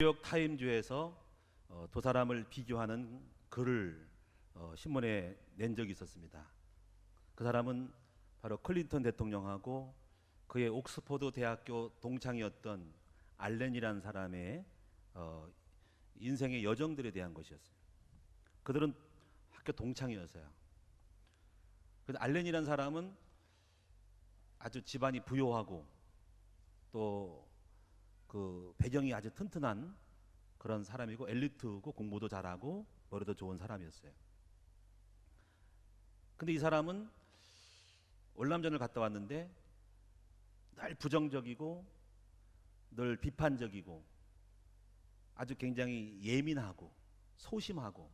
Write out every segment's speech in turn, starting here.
뉴욕 타임즈에서 두 사람을 비교하는 글을 신문에 낸 적이 있었습니다. 그 사람은 바로 클린턴 대통령하고 그의 옥스퍼드 대학교 동창이었던 알렌이라는 사람의 인생의 여정들에 대한 것이었어요. 그들은 학교 동창이었어요. 그래서 알렌이라는 사람은 아주 집안이 부유하고 또 그 배경이 아주 튼튼한 그런 사람이고 엘리트고 공부도 잘하고 머리도 좋은 사람이었어요. 근데 이 사람은 월남전을 갔다 왔는데 늘 부정적이고 늘 비판적이고 아주 굉장히 예민하고 소심하고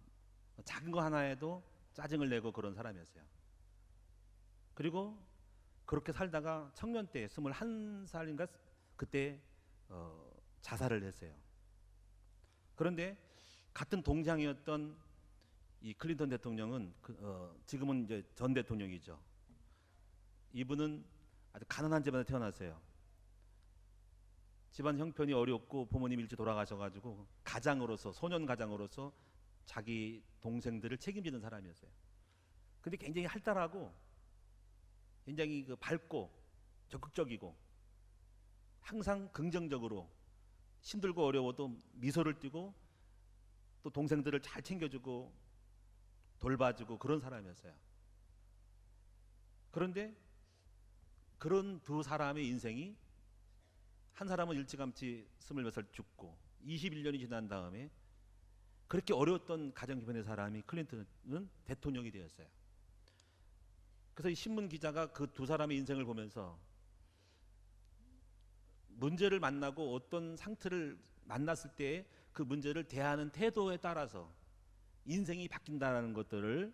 작은 거 하나에도 짜증을 내고 그런 사람이었어요. 그리고 그렇게 살다가 청년 때 21살인가 그때 자살을 했어요. 그런데 같은 동장이었던 이 클린턴 대통령은 지금은 이제 전 대통령이죠. 이분은 아주 가난한 집안에 태어났어요. 집안 형편이 어렵고 부모님이 일찍 돌아가셔가지고 가장으로서 소년 가장으로서 자기 동생들을 책임지는 사람이었어요. 근데 굉장히 활달하고 굉장히 밝고 적극적이고 항상 긍정적으로 힘들고 어려워도 미소를 띠고 또 동생들을 잘 챙겨주고 돌봐주고 그런 사람이었어요. 그런데 그런 두 사람의 인생이 한 사람은 일찌감치 20몇 살 죽고 21년이 지난 다음에 그렇게 어려웠던 가정 기반의 사람이 클린턴은 대통령이 되었어요. 그래서 이 신문 기자가 그 두 사람의 인생을 보면서 문제를 만나고 어떤 상태를 만났을 때 그 문제를 대하는 태도에 따라서 인생이 바뀐다는 것들을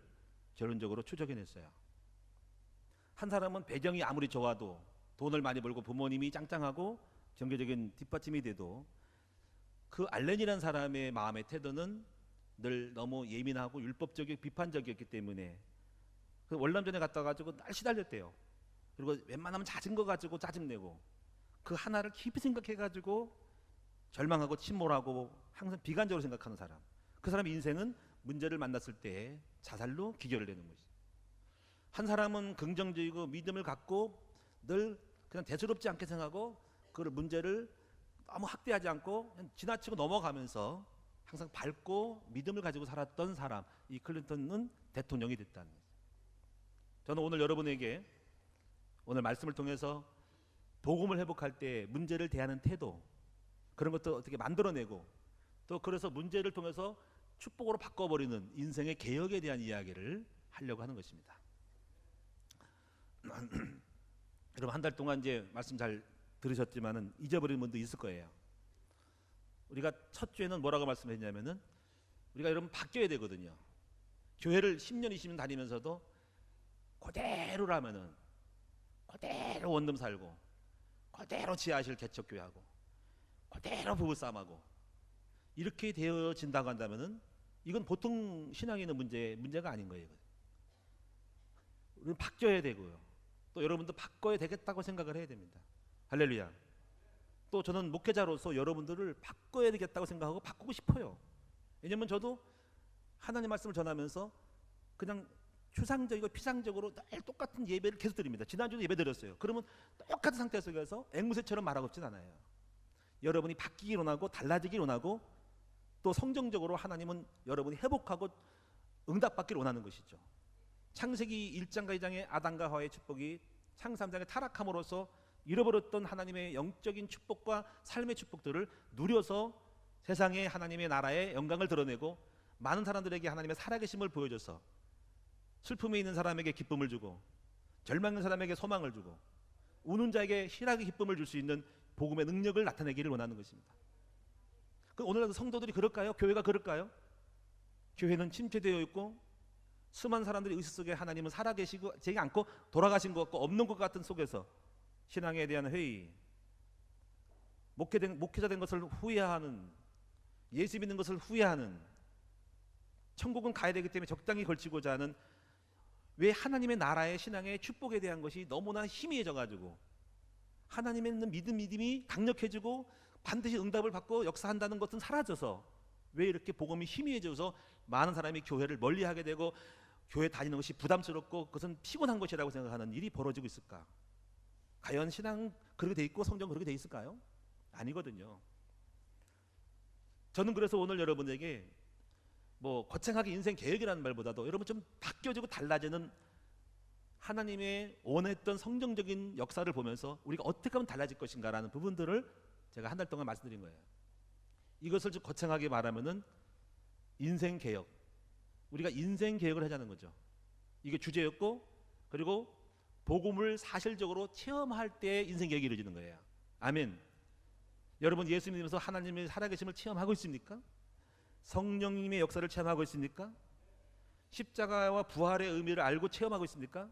결론적으로 추적해냈어요. 한 사람은 배경이 아무리 좋아도 돈을 많이 벌고 부모님이 짱짱하고 경제적인 뒷받침이 돼도 그 알렌이라는 사람의 마음의 태도는 늘 너무 예민하고 율법적이고 비판적이었기 때문에 그 월남전에 갔다 가지고 날 시달렸대요. 그리고 웬만하면 잦은 거 가지고 짜증내고 그 하나를 깊이 생각해가지고 절망하고 침몰하고 항상 비관적으로 생각하는 사람. 그 사람의 인생은 문제를 만났을 때 자살로 기결을 내는 것이죠. 한 사람은 긍정적이고 믿음을 갖고 늘 그냥 대수롭지 않게 생각하고 그 문제를 너무 학대하지 않고 그냥 지나치고 넘어가면서 항상 밝고 믿음을 가지고 살았던 사람. 이 클린턴은 대통령이 됐다는 거죠. 저는 오늘 여러분에게 오늘 말씀을 통해서 복음을 회복할 때 문제를 대하는 태도 그런 것도 어떻게 만들어내고 또 그래서 문제를 통해서 축복으로 바꿔버리는 인생의 개혁에 대한 이야기를 하려고 하는 것입니다. 여러분 한 달 동안 이제 말씀 잘 들으셨지만은 잊어버린 분도 있을 거예요. 우리가 첫 주에는 뭐라고 말씀했냐면은 우리가 여러분 바뀌어야 되거든요. 교회를 10년 20년 다니면서도 그대로라면은 그대로 원룸 살고 그대로 지하실 개척교회하고 그대로 부부싸움하고 이렇게 되어진다고 한다면은 이건 보통 신앙에 있는 문제가 아닌 거예요. 우리는 바뀌어야 되고요. 또 여러분도 바꿔야 되겠다고 생각을 해야 됩니다. 할렐루야. 또 저는 목회자로서 여러분들을 바꿔야 되겠다고 생각하고 바꾸고 싶어요. 왜냐면 저도 하나님 말씀을 전하면서 그냥 추상적이고 피상적으로 늘 똑같은 예배를 계속 드립니다. 지난주도 예배 드렸어요. 그러면 똑같은 상태 속에서 앵무새처럼 말하고 있진 않아요. 여러분이 바뀌기 원하고 달라지기 원하고 또 성정적으로 하나님은 여러분이 회복하고 응답받기를 원하는 것이죠. 창세기 1장과 2장의 아담과 하와의 축복이 창세 3장의 타락함으로써 잃어버렸던 하나님의 영적인 축복과 삶의 축복들을 누려서 세상에 하나님의 나라의 영광을 드러내고 많은 사람들에게 하나님의 살아계심을 보여줘서 슬픔에 있는 사람에게 기쁨을 주고 절망 있는 사람에게 소망을 주고 우는 자에게 희락의 기쁨을 줄 수 있는 복음의 능력을 나타내기를 원하는 것입니다. 오늘날 성도들이 그럴까요? 교회가 그럴까요? 교회는 침체되어 있고 수많은 사람들이 의식 속에 하나님은 살아계시고 제게 않고 돌아가신 것 같고 없는 것 같은 속에서 신앙에 대한 회의, 목회자 된 것을 후회하는, 예수 믿는 것을 후회하는, 천국은 가야 되기 때문에 적당히 걸치고자 하는 왜 하나님의 나라의 신앙의 축복에 대한 것이 너무나 희미해져 가지고 하나님에 있는 믿음이 강력해지고 반드시 응답을 받고 역사한다는 것은 사라져서 왜 이렇게 복음이 희미해져서 많은 사람이 교회를 멀리하게 되고 교회 다니는 것이 부담스럽고 그것은 피곤한 것이라고 생각하는 일이 벌어지고 있을까? 과연 신앙 그렇게 돼 있고 성경 그렇게 돼 있을까요? 아니거든요. 저는 그래서 오늘 여러분에게 뭐 거창하게 인생 계획이라는 말보다도 여러분 좀 바뀌어지고 달라지는 하나님의 원했던 성경적인 역사를 보면서 우리가 어떻게 하면 달라질 것인가라는 부분들을 제가 한 달 동안 말씀드린 거예요. 이것을 좀 거창하게 말하면은 인생 개혁. 우리가 인생 개혁을 하자는 거죠. 이게 주제였고, 그리고 복음을 사실적으로 체험할 때 인생 개혁이 이루어지는 거예요. 아멘. 여러분 예수 믿으면서 하나님의 살아계심을 체험하고 있습니까? 성령님의 역사를 체험하고 있습니까? 십자가와 부활의 의미를 알고 체험하고 있습니까?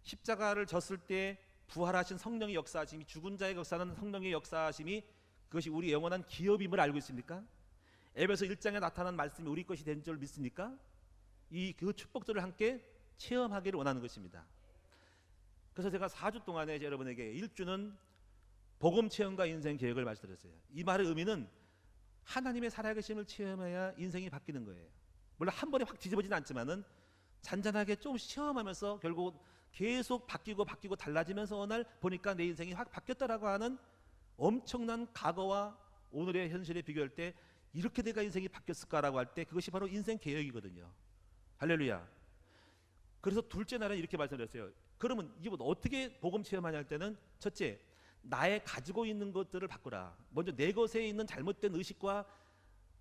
십자가를 졌을 때 부활하신 성령의 역사하심이, 죽은 자의 역사는 성령의 역사하심이 그것이 우리 영원한 기업임을 알고 있습니까? 에베소 1장에 나타난 말씀이 우리 것이 된 줄 믿습니까? 그 축복들을 함께 체험하기를 원하는 것입니다. 그래서 제가 4주 동안에 여러분에게 1주는 복음 체험과 인생 계획을 말씀드렸어요. 이 말의 의미는 하나님의 살아계심을 체험해야 인생이 바뀌는 거예요. 물론 한 번에 확 뒤집어지는 않지만은 잔잔하게 조금씩 체험하면서 결국 계속 바뀌고 달라지면서 어느 날 보니까 내 인생이 확 바뀌었다라고 하는 엄청난 과거와 오늘의 현실에 비교할 때 이렇게 내가 인생이 바뀌었을까라고 할 때 그것이 바로 인생 개혁이거든요. 할렐루야. 그래서 둘째 날은 이렇게 말씀드렸어요. 그러면 이분 어떻게 복음 체험하냐 할 때는 첫째, 나의 가지고 있는 것들을 바꾸라. 먼저 내 것에 있는 잘못된 의식과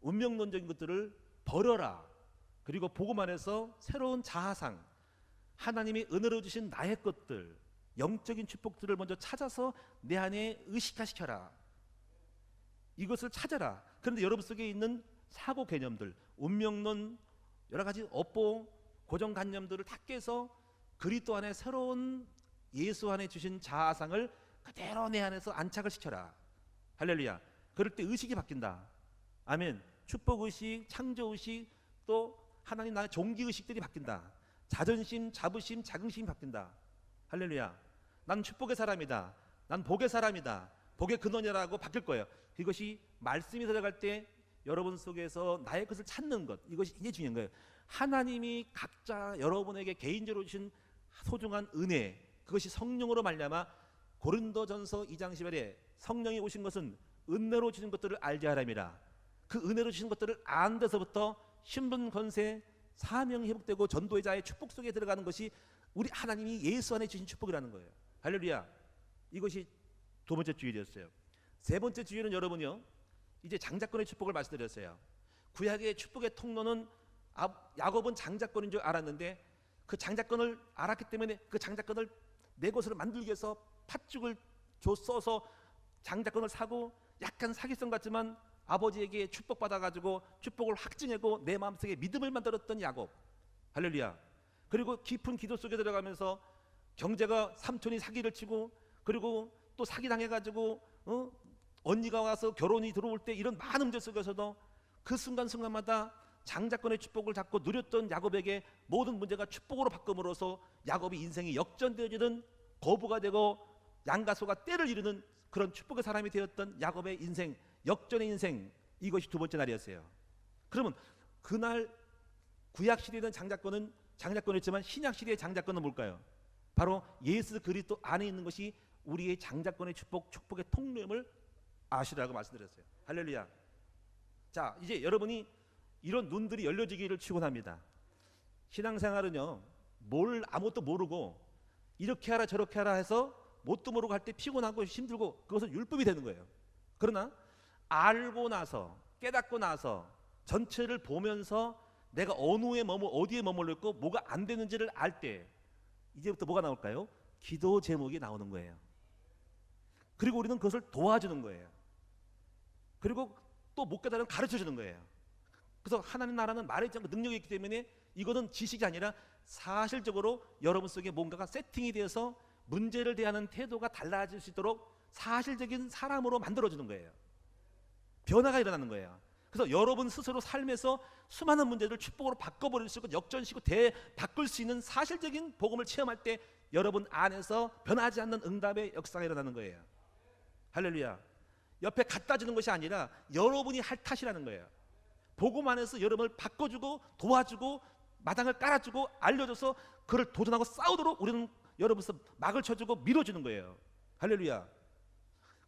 운명론적인 것들을 버려라. 그리고 복음 안에서 새로운 자아상, 하나님이 은혜로 주신 나의 것들, 영적인 축복들을 먼저 찾아서 내 안에 의식화시켜라. 이것을 찾아라. 그런데 여러분 속에 있는 사고 개념들, 운명론, 여러 가지 업보, 고정관념들을 다 깨서 그리스도 안에 새로운 예수 안에 주신 자아상을 그대로 내 안에서 안착을 시켜라. 할렐루야. 그럴 때 의식이 바뀐다. 아멘. 축복의식, 창조의식, 또 하나님 나의 종기의식들이 바뀐다. 자존심, 자부심, 자긍심이 바뀐다. 할렐루야. 난 축복의 사람이다. 난 복의 사람이다. 복의 근원이라고 바뀔 거예요. 이것이 말씀이 들어갈 때 여러분 속에서 나의 것을 찾는 것, 이것이 굉장히 중요한 거예요. 하나님이 각자 여러분에게 개인적으로 주신 소중한 은혜, 그것이 성령으로 말미암아 고린도전서 2장 10절에 성령이 오신 것은 은혜로 주신 것들을 알게 하람이라. 그 은혜로 주신 것들을 아는 데서부터 신분, 권세, 사명이 회복되고 전도의 자의 축복 속에 들어가는 것이 우리 하나님이 예수 안에 주신 축복이라는 거예요. 할렐루야. 이것이 두 번째 주일이었어요. 세 번째 주일은 여러분요, 이제 장자권의 축복을 말씀드렸어요. 구약의 축복의 통로는 야곱은 장자권인 줄 알았는데 그 장자권을 알았기 때문에 그 장자권을 내 것으로 만들기 위해서 팥죽을 써서 장자권을 사고 약간 사기성 같지만 아버지에게 축복받아가지고 축복을 확증하고 내 마음속에 믿음을 만들었던 야곱. 할렐루야. 그리고 깊은 기도 속에 들어가면서 경제가 삼촌이 사기를 치고 그리고 또 사기당해가지고 언니가 와서 결혼이 들어올 때 이런 많은 문제 속에서도 그 순간순간마다 장자권의 축복을 잡고 누렸던 야곱에게 모든 문제가 축복으로 바꿈으로써 야곱이 인생이 역전되어지는 거부가 되고 양과 소가 때를 이루는 그런 축복의 사람이 되었던 야곱의 인생, 역전의 인생, 이것이 두 번째 날이었어요. 그러면 그날 구약 시대에는 장자권이었지만 신약 시대의 장자권은 뭘까요? 바로 예수 그리스도 안에 있는 것이 우리의 장자권의 축복의 통로임을 아시라고 말씀드렸어요. 할렐루야. 자, 이제 여러분이 이런 눈들이 열려지기를 축원합니다. 신앙생활은요, 뭘 아무것도 모르고 이렇게 하라 저렇게 하라 해서 뭣도 모르고 할 때 피곤하고 힘들고 그것은 율법이 되는 거예요. 그러나 알고 나서 깨닫고 나서 전체를 보면서 내가 어디에 머물러 있고 뭐가 안 되는지를 알 때 이제부터 뭐가 나올까요? 기도 제목이 나오는 거예요. 그리고 우리는 그것을 도와주는 거예요. 그리고 또 못 깨달으면 가르쳐 주는 거예요. 그래서 하나님 나라는 말하지 않고 능력이 있기 때문에 이거는 지식이 아니라 사실적으로 여러분 속에 뭔가가 세팅이 되어서 문제를 대하는 태도가 달라질 수 있도록 사실적인 사람으로 만들어주는 거예요. 변화가 일어나는 거예요. 그래서 여러분 스스로 삶에서 수많은 문제를 축복으로 바꿔버릴 수 있고 역전시키고 바꿀 수 있는 사실적인 복음을 체험할 때 여러분 안에서 변하지 않는 응답의 역사가 일어나는 거예요. 할렐루야. 옆에 갖다 주는 것이 아니라 여러분이 할 탓이라는 거예요. 보고만 해서 여러분을 바꿔주고 도와주고 마당을 깔아주고 알려줘서 그를 도전하고 싸우도록 우리는 여러분께서 막을 쳐주고 밀어주는 거예요. 할렐루야.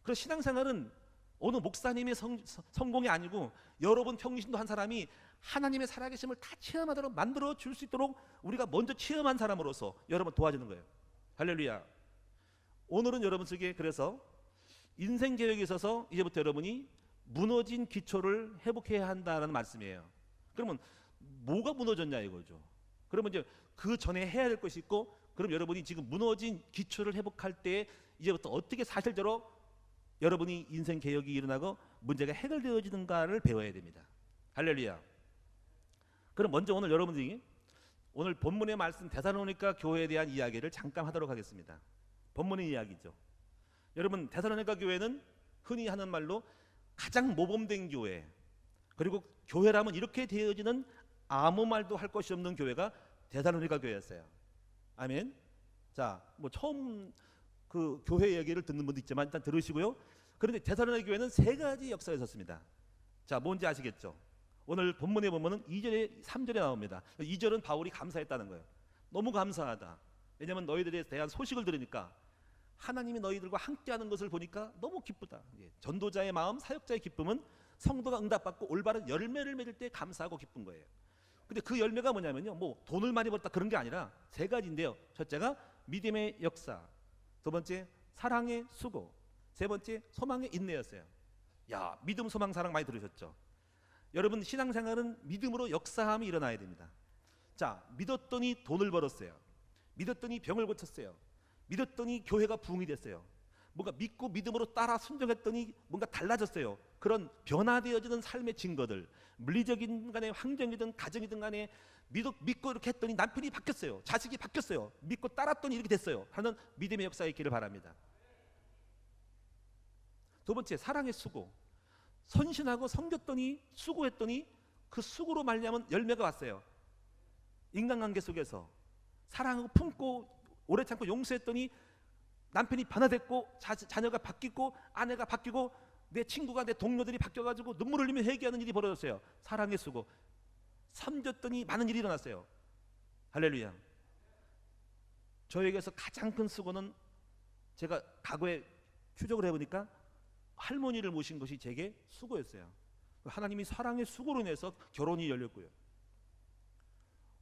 그래서 신앙생활은 어느 목사님의 성공이 아니고 여러분 평신도 한 사람이 하나님의 살아계심을 다 체험하도록 만들어 줄 수 있도록 우리가 먼저 체험한 사람으로서 여러분 도와주는 거예요. 할렐루야. 오늘은 여러분 속에 그래서 인생 계획에 있어서 이제부터 여러분이 무너진 기초를 회복해야 한다는 말씀이에요. 그러면 뭐가 무너졌냐 이거죠. 그러면 이제 그 전에 해야 될 것이 있고, 그럼 여러분이 지금 무너진 기초를 회복할 때 이제부터 어떻게 사실대로 여러분이 인생 개혁이 일어나고 문제가 해결되어지는가를 배워야 됩니다. 할렐루야. 그럼 먼저 오늘 여러분들이 오늘 본문의 말씀 데살로니가 교회에 대한 이야기를 잠깐 하도록 하겠습니다. 본문의 이야기죠. 여러분 데살로니가 교회는 흔히 하는 말로 가장 모범된 교회, 그리고 교회라면 이렇게 되어지는 아무 말도 할 것이 없는 교회가 데살로니가 교회였어요. 아멘. 자, 뭐 처음 그 교회 얘기를 듣는 분도 있지만 일단 들으시고요. 그런데 데살로니가 교회는 세 가지 역사가 있었습니다. 자, 뭔지 아시겠죠? 오늘 본문에 보면은 2절에 3절에 나옵니다. 2절은 바울이 감사했다는 거예요. 너무 감사하다. 왜냐하면 너희들에 대한 소식을 들으니까 하나님이 너희들과 함께하는 것을 보니까 너무 기쁘다. 전도자의 마음, 사역자의 기쁨은 성도가 응답받고 올바른 열매를 맺을 때 감사하고 기쁜 거예요. 근데 그 열매가 뭐냐면요, 뭐 돈을 많이 벌었다 그런 게 아니라 세 가지인데요. 첫째가 믿음의 역사, 두 번째 사랑의 수고, 세 번째 소망의 인내였어요. 야, 믿음, 소망, 사랑 많이 들으셨죠? 여러분 신앙생활은 믿음으로 역사함이 일어나야 됩니다. 자, 믿었더니 돈을 벌었어요. 믿었더니 병을 고쳤어요. 믿었더니 교회가 부흥이 됐어요. 뭔가 믿고 믿음으로 따라 순종했더니 뭔가 달라졌어요. 그런 변화되어지는 삶의 증거들, 물리적인 간에 환경이든 가정이든 간에 믿고 이렇게 했더니 남편이 바뀌었어요. 자식이 바뀌었어요. 믿고 따랐더니 이렇게 됐어요 하는 믿음의 역사가 있기를 바랍니다. 두 번째 사랑의 수고, 선신하고 섬겼더니 수고했더니 그 수고로 말미암은 열매가 왔어요. 인간관계 속에서 사랑하고 품고 오래 참고 용서했더니 남편이 변화됐고 자녀가 바뀌고 아내가 바뀌고 내 친구가 내 동료들이 바뀌어가지고 눈물을 흘리며 회개하는 일이 벌어졌어요. 사랑의 수고, 섬겼더니 많은 일이 일어났어요. 할렐루야. 저에게서 가장 큰 수고는 제가 과거에 추적을 해보니까 할머니를 모신 것이 제게 수고였어요. 하나님이 사랑의 수고로 인해서 결혼이 열렸고요.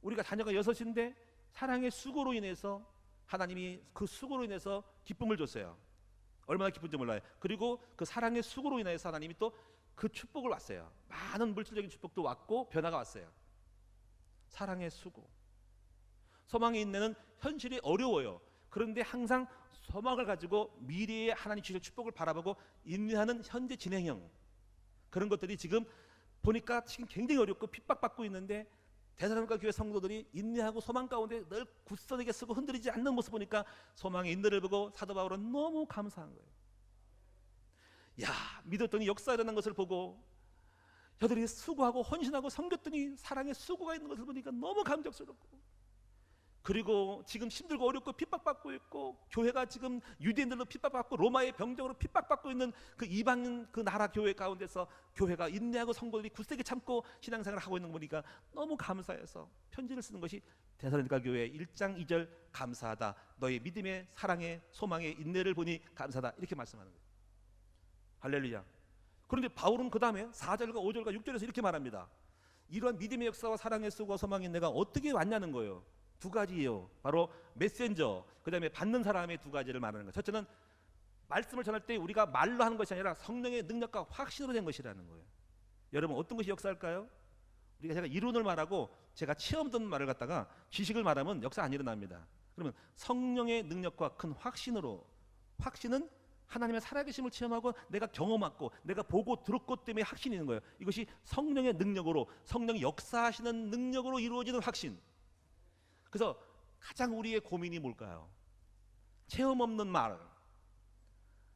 우리가 자녀가 6인데 사랑의 수고로 인해서 하나님이 그 수고로 인해서 기쁨을 줬어요. 얼마나 기쁜지 몰라요. 그리고 그 사랑의 수고로 인해서 하나님이 또 그 축복을 왔어요. 많은 물질적인 축복도 왔고 변화가 왔어요. 사랑의 수고. 소망의 인내는 현실이 어려워요. 그런데 항상 소망을 가지고 미래에 하나님 주실 축복을 바라보고 인내하는 현재 진행형, 그런 것들이 지금 보니까 지금 굉장히 어렵고 핍박받고 있는데 데살로니가 교회 성도들이 인내하고 소망 가운데 늘 굳건하게 쓰고 흔들리지 않는 모습 보니까 소망의 인내를 보고 사도 바울은 너무 감사한 거예요. 야, 믿었더니 역사 일어난 것을 보고 저들이 수고하고 헌신하고 섬겼더니 사랑의 수고가 있는 것을 보니까 너무 감격스럽고, 그리고 지금 힘들고 어렵고 핍박받고 있고 교회가 지금 유대인들로 핍박받고 로마의 병정으로 핍박받고 있는 그 이방 그 나라 교회 가운데서 교회가 인내하고 성도들이 굳세게 참고 신앙생활을 하고 있는 거 보니까 너무 감사해서 편지를 쓰는 것이 데살로니가 교회 1장 2절 감사하다. 너의 믿음의 사랑의 소망의 인내를 보니 감사하다. 이렇게 말씀하는 거예요. 할렐루야. 그런데 바울은 그 다음에 4절과 5절과 6절에서 이렇게 말합니다. 이러한 믿음의 역사와 사랑의 수고와 소망의 인내가 어떻게 왔냐는 거예요. 두 가지예요. 바로 메신저, 그 다음에 받는 사람의 두 가지를 말하는 거예요. 첫째는 말씀을 전할 때 우리가 말로 하는 것이 아니라 성령의 능력과 확신으로 된 것이라는 거예요. 여러분 어떤 것이 역사일까요? 제가 이론을 말하고 제가 체험 듣는 말을 갖다가 지식을 말하면 역사 안 일어납니다. 그러면 성령의 능력과 큰 확신으로, 확신은 하나님의 살아계심을 체험하고 내가 경험하고 내가 보고 들었고 때문에 확신이 있는 거예요. 이것이 성령의 능력으로, 성령이 역사하시는 능력으로 이루어지는 확신. 그래서 가장 우리의 고민이 뭘까요? 체험 없는 말,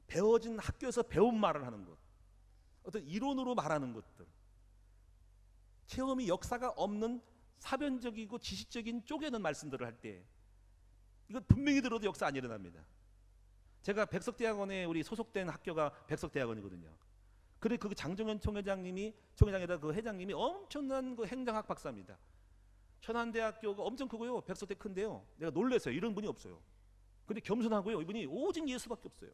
배워진 학교에서 배운 말을 하는 것, 어떤 이론으로 말하는 것들, 체험이 역사가 없는 사변적이고 지식적인 쪼개는 말씀들을 할 때 이건 분명히 들어도 역사 안 일어납니다. 제가 백석대학원에 우리 소속된 학교가 백석대학원이거든요. 그래 그 장정현 총회장이다 그 회장님이 엄청난 그 행정학 박사입니다. 천안대학교가 엄청 크고요. 백석대 큰데요. 내가 놀랐어요. 이런 분이 없어요. 근데 겸손하고요. 이분이 오직 예수밖에 없어요.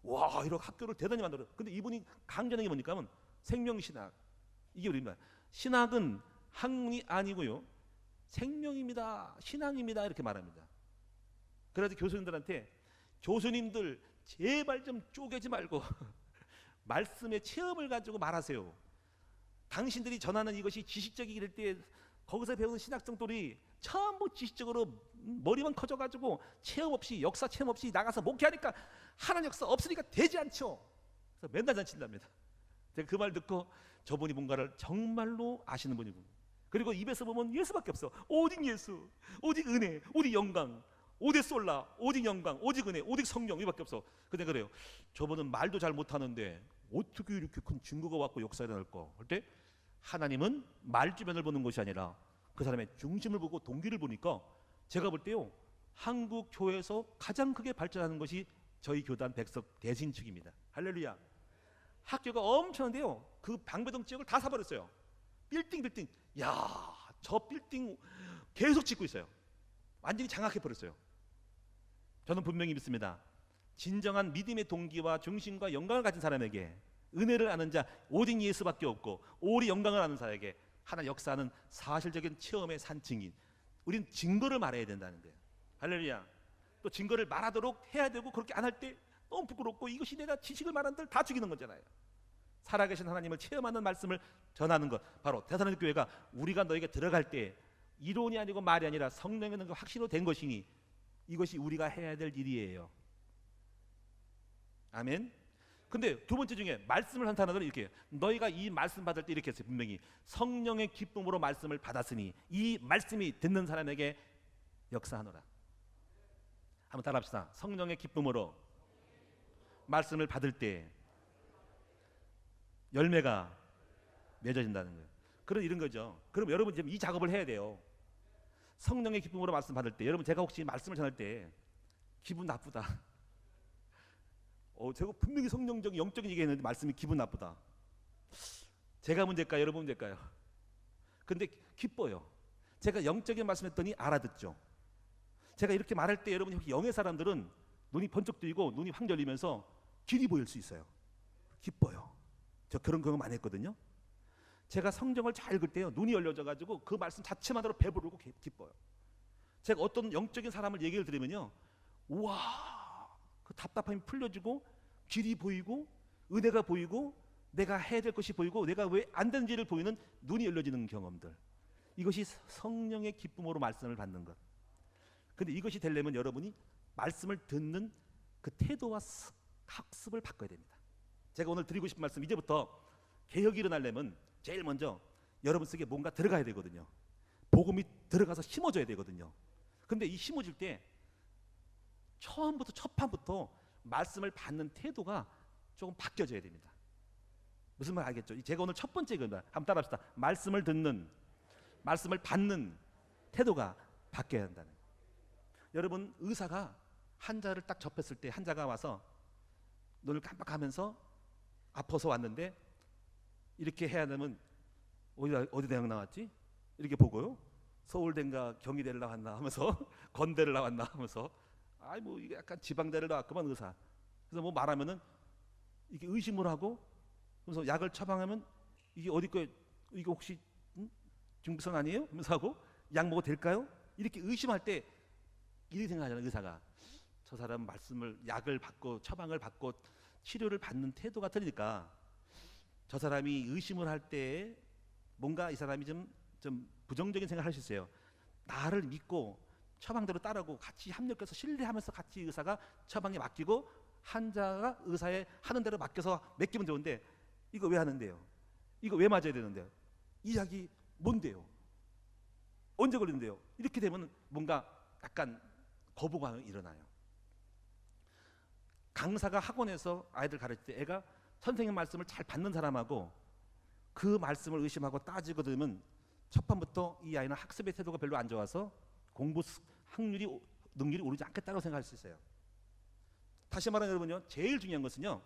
와, 이런 학교를 대단히 만들어요. 근데 이분이 강조하는 게 뭐니까 생명신학. 이게 우리입니다. 신학은 학문이 아니고요. 생명입니다. 신앙입니다. 이렇게 말합니다. 그래서 교수님들한테 교수님들 제발 좀 쪼개지 말고 말씀의 체험을 가지고 말하세요. 당신들이 전하는 이것이 지식적이길 때 거기서 배우는 신학생들이 전부 지식적으로 머리만 커져가지고 체험 없이 역사 체험 없이 나가서 목회하니까 하나님 역사 없으니까 되지 않죠. 그래서 맨날 잔친답니다. 제가 그 말 듣고 저분이 뭔가를 정말로 아시는 분이고 그리고 입에서 보면 예수밖에 없어. 오직 예수, 오직 은혜, 오직 영광, 오직 솔라, 오직 영광, 오직 은혜, 오직 성령 이밖에 없어. 근데 그래요. 저분은 말도 잘 못하는데 어떻게 이렇게 큰 증거가 왔고 역사가 일어날까 할 때 하나님은 말주변을 보는 것이 아니라 그 사람의 중심을 보고 동기를 보니까 제가 볼 때요 한국 교회에서 가장 크게 발전하는 것이 저희 교단 백석 대신축입니다. 할렐루야. 학교가 엄청난데요 그 방배동 지역을 다 사버렸어요. 빌딩 야, 저 빌딩 계속 짓고 있어요. 완전히 장악해버렸어요. 저는 분명히 믿습니다. 진정한 믿음의 동기와 중심과 영광을 가진 사람에게 은혜를 아는 자 오직 예수밖에 없고 오리 영광을 아는 자에게 하나 역사는 사실적인 체험의 산증인 우리는 증거를 말해야 된다는 거예요. 할렐루야. 또 증거를 말하도록 해야 되고 그렇게 안 할 때 너무 부끄럽고 이것이 내가 지식을 말한들 다 죽이는 거잖아요. 살아계신 하나님을 체험하는 말씀을 전하는 것 바로 데살로니가 교회가 우리가 너에게 들어갈 때 이론이 아니고 말이 아니라 성령의 능력이 확신으로 된 것이니 이것이 우리가 해야 될 일이에요. 아멘. 근데 두 번째 중에 말씀을 한 단어는 이렇게 너희가 이 말씀 받을 때 이렇게 했어요. 분명히 성령의 기쁨으로 말씀을 받았으니 이 말씀이 듣는 사람에게 역사하노라. 한번 따라합시다. 성령의 기쁨으로 말씀을 받을 때 열매가 맺어진다는 거예요. 그런 이런 거죠. 그럼 여러분 지금 이 작업을 해야 돼요. 성령의 기쁨으로 말씀 받을 때 여러분 제가 혹시 말씀을 전할 때 기분 나쁘다. 제가 분명히 성령적인 영적인 얘기했는데 말씀이 기분 나쁘다. 제가 문제일까요? 여러분 문제일까요? 근데 기뻐요. 제가 영적인 말씀했더니 알아듣죠. 제가 이렇게 말할 때 여러분이 영의 사람들은 눈이 번쩍 뜨이고 눈이 확 열리면서 길이 보일 수 있어요. 기뻐요. 저 그런 경험 많이 했거든요. 제가 성경을 잘 읽을 때요 눈이 열려져가지고 그 말씀 자체만으로 배부르고 기뻐요. 제가 어떤 영적인 사람을 얘기를 들으면요 우와 그 답답함이 풀려지고 길이 보이고 은혜가 보이고 내가 해야 될 것이 보이고 내가 왜 안 되는지를 보이는 눈이 열려지는 경험들 이것이 성령의 기쁨으로 말씀을 받는 것. 근데 이것이 되려면 여러분이 말씀을 듣는 그 태도와 학습을 바꿔야 됩니다. 제가 오늘 드리고 싶은 말씀 이제부터 개혁이 일어나려면 제일 먼저 여러분 속에 뭔가 들어가야 되거든요. 복음이 들어가서 심어져야 되거든요. 근데 이 심어질 때 처음부터 첫 판부터 말씀을 받는 태도가 조금 바뀌어져야 됩니다. 무슨 말 알겠죠? 제가 오늘 첫 번째 겁니다. 한번 따라합시다. 말씀을 듣는, 말씀을 받는 태도가 바뀌어야 한다는 거예요. 여러분 의사가 환자를 딱 접했을 때 환자가 와서 눈을 깜빡하면서 아파서 왔는데 이렇게 해야 되면 어디 대학 나왔지? 이렇게 보고요. 서울대인가 경희대를 나왔나 하면서 건대를 나왔나 하면서 아이 뭐 이게 약간 지방대를 나왔구만 의사. 그래서 뭐 말하면은 이게 의심을 하고 그래서 약을 처방하면 이게 어디 거에 이거 혹시 중국산 아니에요? 하면서 하고 약 먹어도 될까요? 이렇게 의심할 때 이렇게 생각하잖아요. 의사가 저 사람 말씀을 약을 받고 처방을 받고 치료를 받는 태도가 틀리니까 저 사람이 의심을 할 때 뭔가 이 사람이 좀 부정적인 생각을 할 수 있어요. 나를 믿고 처방대로 따르고 같이 협력해서 신뢰하면서 같이 의사가 처방에 맡기고 환자가 의사의 하는 대로 맡겨서 맡기면 좋은데 이거 왜 하는데요? 이거 왜 맞아야 되는데요? 이 약이 뭔데요? 언제 걸리는데요? 이렇게 되면 뭔가 약간 거부감이 일어나요. 강사가 학원에서 아이들 가르칠 때 애가 선생님 말씀을 잘 받는 사람하고 그 말씀을 의심하고 따지고 들으면 첫 판부터 이 아이는 학습의 태도가 별로 안 좋아서 공부 능률이 오르지 않겠다고 생각할 수 있어요. 다시 말하면 여러분요, 제일 중요한 것은요,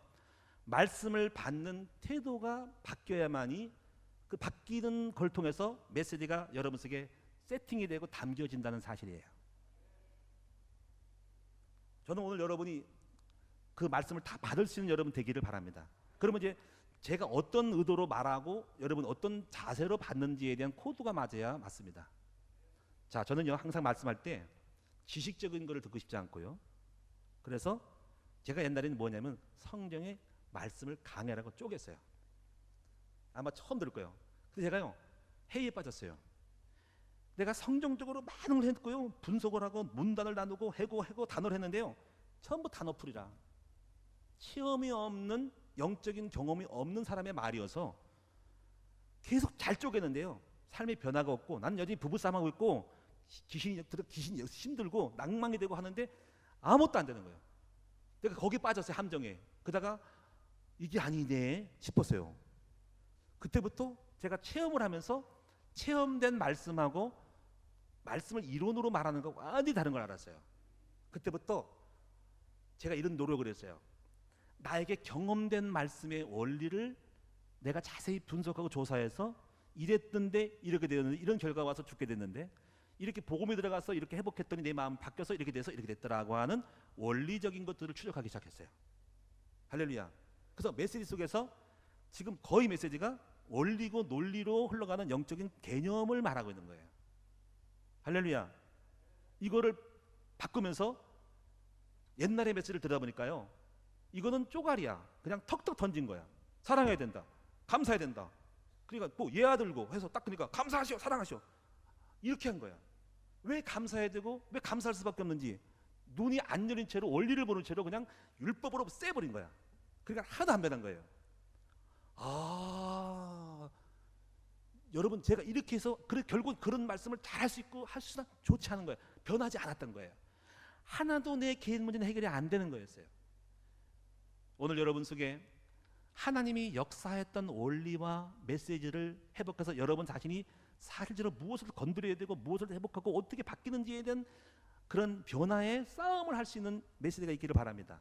말씀을 받는 태도가 바뀌어야만이 그 바뀌는 걸 통해서 메시지가 여러분 속에 세팅이 되고 담겨진다는 사실이에요. 저는 오늘 여러분이 그 말씀을 다 받을 수 있는 여러분 되기를 바랍니다. 그러면 이제 제가 어떤 의도로 말하고 여러분 어떤 자세로 받는지에 대한 코드가 맞아야 맞습니다. 자, 저는요 항상 말씀할 때 지식적인 거를 듣고 싶지 않고요. 그래서 제가 옛날에는 뭐냐면 성경의 말씀을 강해라고 쪼갰어요. 아마 처음 들을 거예요. 근데 제가요 회의에 빠졌어요. 내가 성경적으로 많은 걸 했고요, 분석을 하고 문단을 나누고 해고 단어를 했는데요, 전부 단어풀이라 체험이 없는, 영적인 경험이 없는 사람의 말이어서 계속 잘 쪼개는데요, 삶의 변화가 없고 나는 여전히 부부싸움하고 있고 귀신이 힘들고 낭망이 되고 하는데 아무것도 안 되는 거예요. 내가 거기 빠졌어요, 함정에. 그러다가 이게 아니네 싶었어요. 그때부터 제가 체험을 하면서 체험된 말씀하고 말씀을 이론으로 말하는 거 완전히 다른 걸 알았어요. 그때부터 제가 이런 노력을 했어요. 나에게 경험된 말씀의 원리를 내가 자세히 분석하고 조사해서 이랬던데 이렇게 되었는데, 이런 결과가 와서 죽게 됐는데, 이렇게 복음이 들어가서 이렇게 회복했더니 내 마음 바뀌어서 이렇게 돼서 이렇게 됐더라고 하는 원리적인 것들을 추적하기 시작했어요. 할렐루야. 그래서 메시지 속에서 지금 거의 메시지가 원리고 논리로 흘러가는 영적인 개념을 말하고 있는 거예요. 할렐루야. 이거를 바꾸면서 옛날의 메시지를 들어보니까요, 이거는 쪼가리야. 그냥 턱턱 던진 거야. 사랑해야 된다, 감사해야 된다. 그러니까 뭐 예아 들고 해서 딱 그러니까 감사하시오, 사랑하시오, 이렇게 한 거야. 왜 감사해야 되고 왜 감사할 수밖에 없는지 눈이 안 열린 채로, 원리를 보는 채로 그냥 율법으로 쎄버린 거야. 그러니까 하나도 안 변한 거예요. 아, 여러분, 제가 이렇게 해서 결국 그런 말씀을 잘 할 수 있고 할 수 있으나 좋지 않은 거예요. 변하지 않았던 거예요. 하나도 내 개인 문제는 해결이 안 되는 거였어요. 오늘 여러분 속에 하나님이 역사했던 원리와 메시지를 회복해서 여러분 자신이 사실적으로 무엇을 건드려야 되고 무엇을 회복하고 어떻게 바뀌는지에 대한 그런 변화의 싸움을 할 수 있는 메시지가 있기를 바랍니다.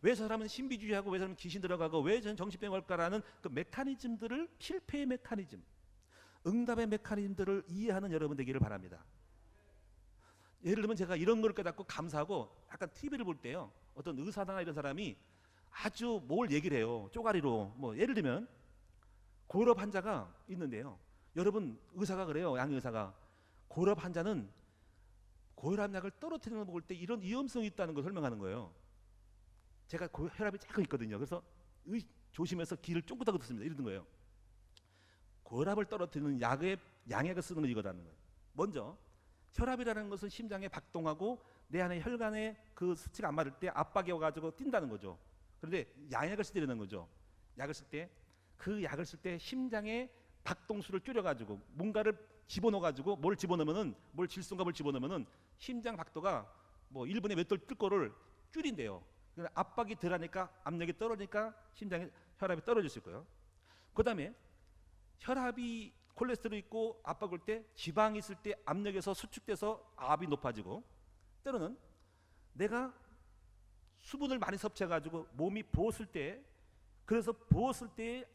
왜 저 사람은 신비주의하고 왜 저 사람은 귀신 들어가고 왜 저는 정신병 걸까라는 그 메커니즘들을, 실패의 메커니즘, 응답의 메커니즘들을 이해하는 여러분 되기를 바랍니다. 예를 들면 제가 이런 걸 깨닫고 감사하고, 약간 TV를 볼 때요, 어떤 의사나 이런 사람이 아주 뭘 얘기를 해요. 쪼가리로. 뭐 예를 들면 고혈압 환자가 있는데요, 여러분 의사가 그래요. 양의사가 고혈압 환자는 고혈압약을 떨어뜨리는 걸 먹을 때 이런 위험성이 있다는 걸 설명하는 거예요. 제가 혈압이 조금 있거든요. 그래서 조심해서 귀를 쫑긋하고 듣습니다. 이러는 거예요. 고혈압을 떨어뜨리는 양약을 쓰는 건 이거라는 거예요. 먼저 혈압이라는 것은 심장에 박동하고 내 안에 혈관에 그 수치가 안 맞을 때 압박이 와가지고 뛴다는 거죠. 그런데 양약을 쓰려는 거죠. 약을 쓸 때, 그 약을 쓸 때 심장의 박동수를 줄여가지고 뭔가를 집어넣어가지고 뭘 집어넣으면은, 뭘 질소값을 집어넣으면은 심장 박도가 뭐 1분에 몇 돌 뜰 거를 줄인대요. 그러니까 압박이 덜하니까 압력이 떨어지니까 심장의 혈압이 떨어질 수 있고요. 그 다음에 혈압이 콜레스테롤 있고 압박 올 때 지방이 있을 때 압력에서 수축돼서 압이 높아지고, 때로는 내가 수분을 많이 섭취해가지고 몸이 부었을 때, 그래서 부었을 때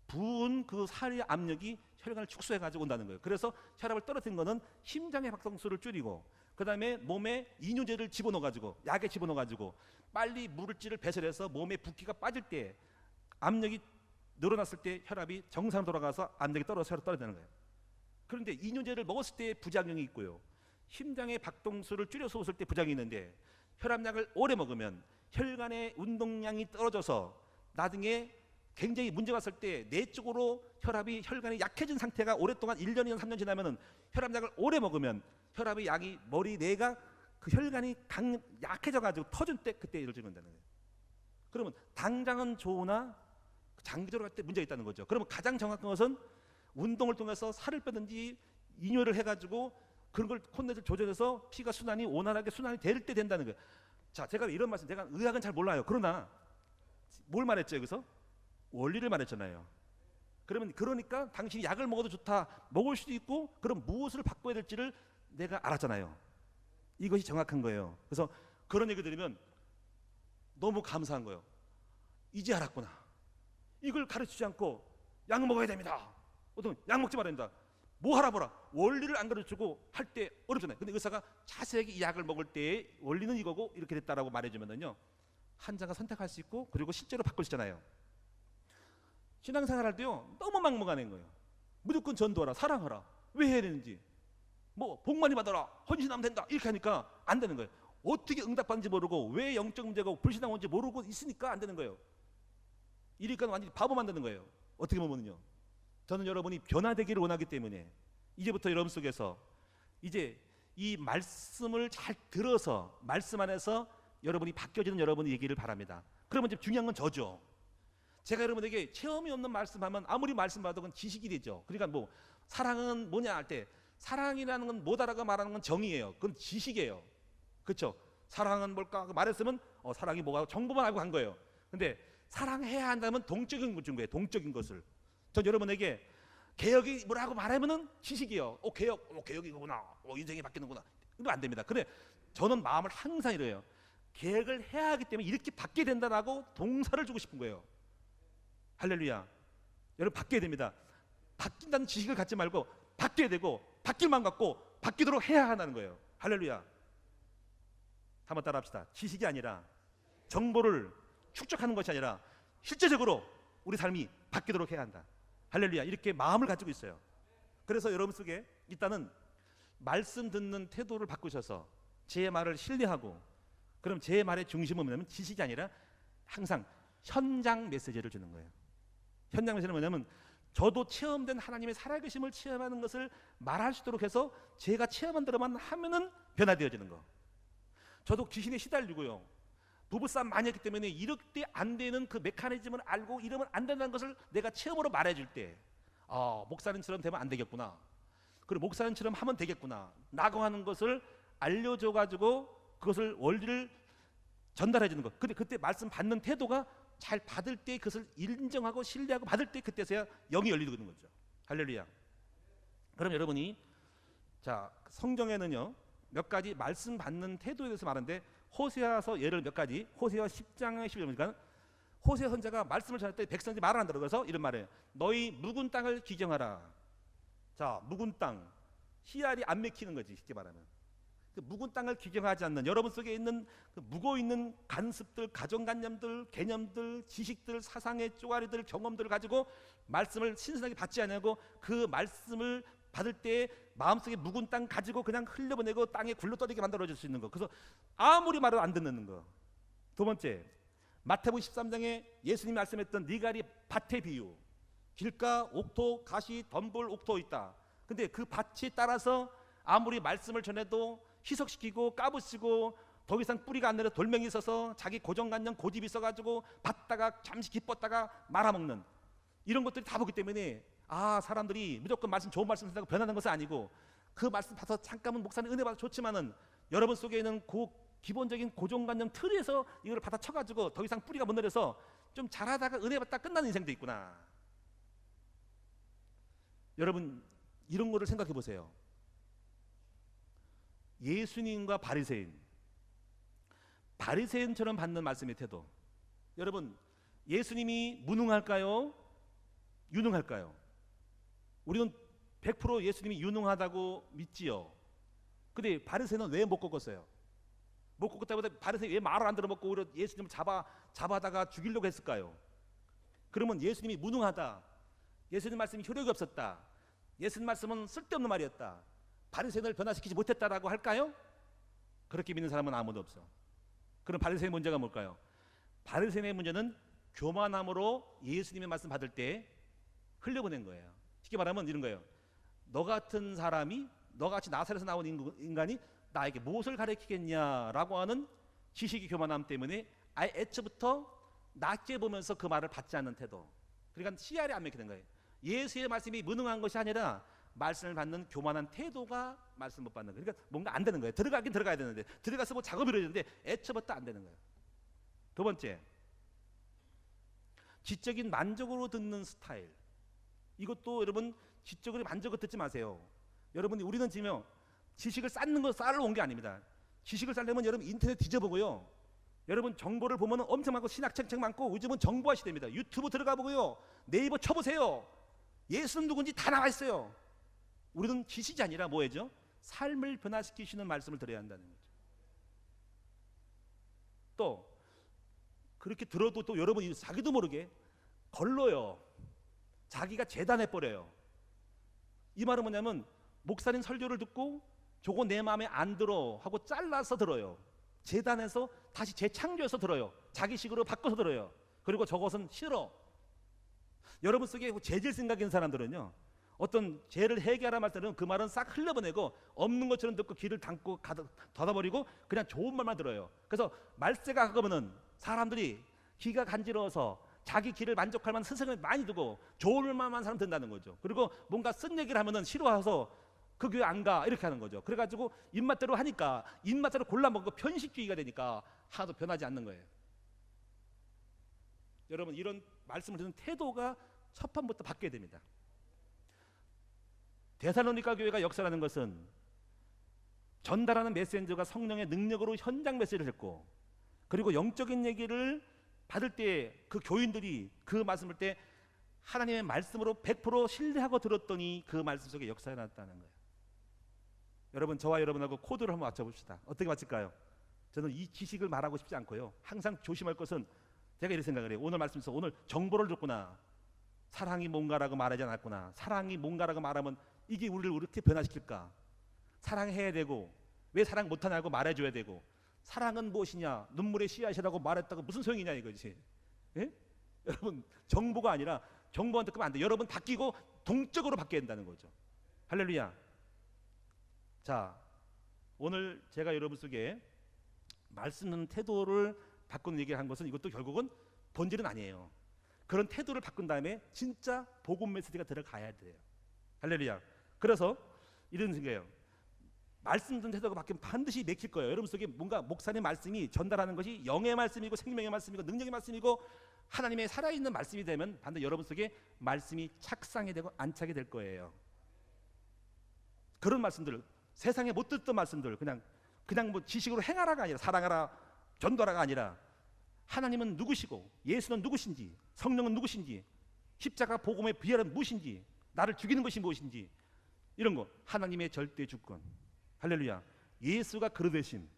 부은 그 살의 압력이 혈관을 축소해가지고 온다는 거예요. 그래서 혈압을 떨어뜨린 거는 심장의 박동수를 줄이고, 그 다음에 몸에 이뇨제를 집어넣어가지고, 약에 집어넣어가지고 빨리 물질을 배설해서 몸에 붓기가 빠질 때, 압력이 늘어났을 때 혈압이 정상으로 돌아가서 압력이 떨어져서 혈압이 떨어지는 거예요. 그런데 이뇨제를 먹었을 때 부작용이 있고요, 심장의 박동수를 줄여서 웃을 때 부작용이 있는데, 혈압약을 오래 먹으면 혈관의 운동량이 떨어져서 나중에 굉장히 문제가 왔을 때 내 쪽으로 혈관이 약해진 상태가 오랫동안 1년이나 3년 지나면은 혈압약을 오래 먹으면 혈압의 양이 뇌가 그 혈관이 약해져가지고 터질 때 그때 일을 죽는다는 거예요. 그러면 당장은 좋으나 장기적으로 갈 때 문제가 있다는 거죠. 그러면 가장 정확한 것은 운동을 통해서 살을 빼든지 이뇨를 해가지고 그런 걸 콘덴을 조절해서 피가 원활하게 순환이 될 때 된다는 거예요. 자, 제가 이런 말씀, 제가 의학은 잘 몰라요. 그러나 뭘 말했죠 여기서? 원리를 말했잖아요. 그러니까 당신이 약을 먹어도 좋다, 먹을 수도 있고, 그럼 무엇을 바꿔야 될지를 내가 알았잖아요. 이것이 정확한 거예요. 그래서 그런 얘기 들으면 너무 감사한 거예요. 이제 알았구나. 이걸 가르치지 않고 약 먹어야 됩니다. 어떤 약 먹지 말아야 된다. 뭐 하라 보라. 원리를 안 가르치고 할 때 어렵잖아요. 근데 의사가 자세하게 이 약을 먹을 때의 원리는 이거고 이렇게 됐다라고 말해주면은요, 환자가 선택할 수 있고 그리고 실제로 바꿀 수 있잖아요. 신앙생활 할 때요, 너무 막무가내인 거예요. 무조건 전도하라, 사랑하라. 왜 해야 되는지, 뭐 복 많이 받아라, 헌신하면 된다, 이렇게 하니까 안 되는 거예요. 어떻게 응답받는지 모르고 왜 영적 문제가 불신앙 온지 모르고 있으니까 안 되는 거예요. 이러니까 완전히 바보 만드는 거예요. 어떻게 보면요. 저는 여러분이 변화되기를 원하기 때문에 이제부터 여러분 속에서 이제 이 말씀을 잘 들어서 말씀 안에서 여러분이 바뀌어지는 여러분이 얘기를 바랍니다. 그러면 이제 중요한 건 저죠. 제가 여러분에게 체험이 없는 말씀하면 아무리 말씀받아도 그건 지식이 되죠. 그러니까 뭐 사랑은 뭐냐 할 때, 사랑이라는 건 뭐다라고 말하는 건 정의예요. 그건 지식이에요. 그렇죠? 사랑은 뭘까 말했으면 사랑이 뭐가 정보만 알고 간 거예요. 근데 사랑해야 한다면 동적인 것 준 거예요. 동적인 것을. 전 여러분에게 개혁이 뭐라고 말하면은 지식이에요. 개혁이 이거구나. 인생이 바뀌는구나. 이러면 안 됩니다. 근데 저는 마음을 항상 이래요. 개혁을 해야 하기 때문에 이렇게 바뀌게 된다라고 동사를 주고 싶은 거예요. 할렐루야. 여러분 바뀌어야 됩니다. 바뀐다는 지식을 갖지 말고 바뀌어야 되고, 바뀔만 갖고 바뀌도록 해야 한다는 거예요. 할렐루야. 한번 따라 합시다. 지식이 아니라, 정보를 축적하는 것이 아니라 실제적으로 우리 삶이 바뀌도록 해야 한다. 할렐루야. 이렇게 마음을 가지고 있어요. 그래서 여러분 속에 일단은 말씀 듣는 태도를 바꾸셔서 제 말을 신뢰하고, 그럼 제 말의 중심은 뭐냐면 지식이 아니라 항상 현장 메시지를 주는 거예요. 현장 메시지는 뭐냐면 저도 체험된 하나님의 살아계심을 체험하는 것을 말할 수 있도록 해서 제가 체험한 대로만 하면은 변화되어지는 거. 저도 귀신에 시달리고요, 부부싸움 많이 했기 때문에 이렇게 안 되는 그 메커니즘을 알고 이러면 안 된다는 것을 내가 체험으로 말해줄 때, 목사님처럼 되면 안 되겠구나, 그리고 목사님처럼 하면 되겠구나 라고 하는 것을 알려줘가지고 그것을 원리를 전달해 주는 것. 근데 그때 말씀 받는 태도가 잘 받을 때 그것을 인정하고 신뢰하고 받을 때, 그때서야 영이 열리는 거죠. 할렐루야. 그럼 여러분이 자, 성경에는요 몇 가지 말씀 받는 태도에 대해서 말하는데, 호세아서 예를 몇 가지, 호세아 10장의 11절이니까 호세아 선지자가 말씀을 전할 때 백성들이 말을 한다고 그래서 이런 말이에요. 너희 묵은 땅을 기경하라. 자, 묵은 땅, 씨알이 안 맥히는 거지, 쉽게 말하면. 그 묵은 땅을 기경하지 않는 여러분 속에 있는 그 묵어 있는 간습들, 가정관념들, 개념들, 지식들, 사상의 쪼가리들, 경험들을 가지고 말씀을 신선하게 받지 않냐고, 그 말씀을 받을 때 마음속에 묵은 땅 가지고 그냥 흘려보내고 땅에 굴러떠리게 만들어줄 수 있는 거. 그래서 아무리 말을 안 듣는 거. 두 번째, 마태복음 13장에 예수님이 말씀했던 니가리 밭의 비유. 길가, 옥토, 가시, 덤불, 옥토 있다. 근데 그 밭에 따라서 아무리 말씀을 전해도 희석시키고 까부시고 더 이상 뿌리가 안 내려 돌멩이 있어서 자기 고정관념 고집이 있어가지고 받다가 잠시 기뻤다가 말아먹는 이런 것들이 다 보기 때문에, 사람들이 무조건 말씀, 좋은 말씀 듣다고 변하는 것은 아니고, 그 말씀 받아서 잠깐은 목사님 은혜 받아 좋지만은 여러분 속에 있는 기본적인 고정관념 틀에서 이걸 받아 쳐가지고 더 이상 뿌리가 못 내려서 좀 잘하다가 은혜 받다 끝나는 인생도 있구나. 여러분 이런 거를 생각해 보세요. 예수님과 바리새인처럼 받는 말씀의 태도. 여러분, 예수님이 무능할까요? 유능할까요? 우리는 100% 예수님이 유능하다고 믿지요. 근데 바리새인은 왜 못 꺾었어요? 못 꺾었다고 해서 바리새인 왜 말을 안 들어먹고 오히려 예수님을 잡아다가 죽이려고 했을까요? 그러면 예수님이 무능하다, 예수님 말씀이 효력이 없었다, 예수님 말씀은 쓸데없는 말이었다, 바리새인을 변화시키지 못했다라고 할까요? 그렇게 믿는 사람은 아무도 없어. 그럼 바리새인의 문제가 뭘까요? 바리새인의 문제는 교만함으로 예수님의 말씀 받을 때 흘려보낸 거예요. 쉽게 말하면 이런 거예요. 너 같은 사람이, 너같이 나사렛에서 나온 인간이 나에게 무엇을 가르치겠냐라고 하는 지식의 교만함 때문에 아예 애초부터 낮게 보면서 그 말을 받지 않는 태도. 그러니까 씨알이 안 맥히는 거예요. 예수의 말씀이 무능한 것이 아니라 말씀을 받는 교만한 태도가 말씀 못 받는 거예요. 그러니까 뭔가 안 되는 거예요. 들어가긴 들어가야 되는데, 들어가서 뭐 작업이 이루어지는데 애초부터 안 되는 거예요. 두 번째, 지적인 만족으로 듣는 스타일. 이것도 여러분 지적으로 만족을 듣지 마세요. 여러분이, 우리는 지금 지식을 쌓는 거 쌓으러 온 게 아닙니다. 지식을 쌓려면 여러분 인터넷 뒤져보고요, 여러분 정보를 보면 엄청 많고 신학책 많고 요즘은 정보화 시대입니다. 유튜브 들어가 보고요, 네이버 쳐보세요. 예수는 누군지 다 나와 있어요. 우리는 지식이 아니라 뭐예요? 삶을 변화시키시는 말씀을 들어야 한다는 거죠. 또 그렇게 들어도 또 여러분 자기도 모르게 걸러요. 자기가 재단해 버려요. 이 말은 뭐냐면 목사님 설교를 듣고 저거 내 마음에 안 들어 하고 잘라서 들어요. 재단해서 다시 재창조해서 들어요. 자기 식으로 바꿔서 들어요. 그리고 저것은 싫어. 여러분 속에 죄질 생각 있는 사람들은요, 어떤 죄를 해결하라 할 때는 그 말은 싹 흘려보내고 없는 것처럼 듣고 귀를 닫고 닫아버리고 그냥 좋은 말만 들어요. 그래서 말세가 가면은 사람들이 귀가 간지러워서 자기 귀를 만족할 만한 스승을 많이 두고 좋은 말만 사람 듣는다는 거죠. 그리고 뭔가 쓴 얘기를 하면은 싫어해서 그 교회 안 가 이렇게 하는 거죠. 그래가지고 입맛대로 하니까 입맛대로 골라 먹고 편식주의가 되니까 하나도 변하지 않는 거예요. 여러분 이런 말씀을 듣는 태도가 첫 판부터 바뀌어야 됩니다. 데살로니가 교회가 역사라는 것은 전달하는 메신저가 성령의 능력으로 현장 메시지를 했고, 그리고 영적인 얘기를 받을 때 그 교인들이 그 말씀을 때 하나님의 말씀으로 100% 신뢰하고 들었더니 그 말씀 속에 역사가 났다는 거예요. 여러분 저와 여러분하고 코드를 한번 맞춰봅시다. 어떻게 맞출까요? 저는 이 지식을 말하고 싶지 않고요, 항상 조심할 것은 제가 이렇게 생각을 해요. 오늘 말씀에서 오늘 정보를 줬구나, 사랑이 뭔가라고 말하지 않았구나, 사랑이 뭔가라고 말하면 이게 우리를 이렇게 변화시킬까, 사랑해야 되고 왜 사랑 못하냐고 말해줘야 되고, 사랑은 무엇이냐, 눈물의 씨앗이라고 말했다고 무슨 소용이냐 이거지. 예? 여러분 정보가 아니라 정보한테 끄면 안 돼. 여러분 바뀌고 동적으로 바뀌어야 된다는 거죠. 할렐루야. 자, 오늘 제가 여러분 속에 말씀 듣는 태도를 바꾸는 얘기를 한 것은 이것도 결국은 본질은 아니에요. 그런 태도를 바꾼 다음에 진짜 복음 메시지가 들어가야 돼요. 할렐루야. 그래서 이런 생각이에요. 말씀 듣는 태도가 바뀌면 반드시 맥힐 거예요. 여러분 속에 뭔가 목사님 말씀이 전달하는 것이 영의 말씀이고 생명의 말씀이고 능력의 말씀이고 하나님의 살아있는 말씀이 되면 반드시 여러분 속에 말씀이 착상이 되고 안착이 될 거예요. 그런 말씀들, 세상에 못 듣던 말씀들, 그냥 뭐 지식으로 행하라가 아니라, 사랑하라, 전도하라가 아니라, 하나님은 누구시고 예수는 누구신지, 성령은 누구신지, 십자가 복음의 비열은 무엇인지, 나를 죽이는 것이 무엇인지, 이런 거, 하나님의 절대 주권, 할렐루야, 예수가 그르되심,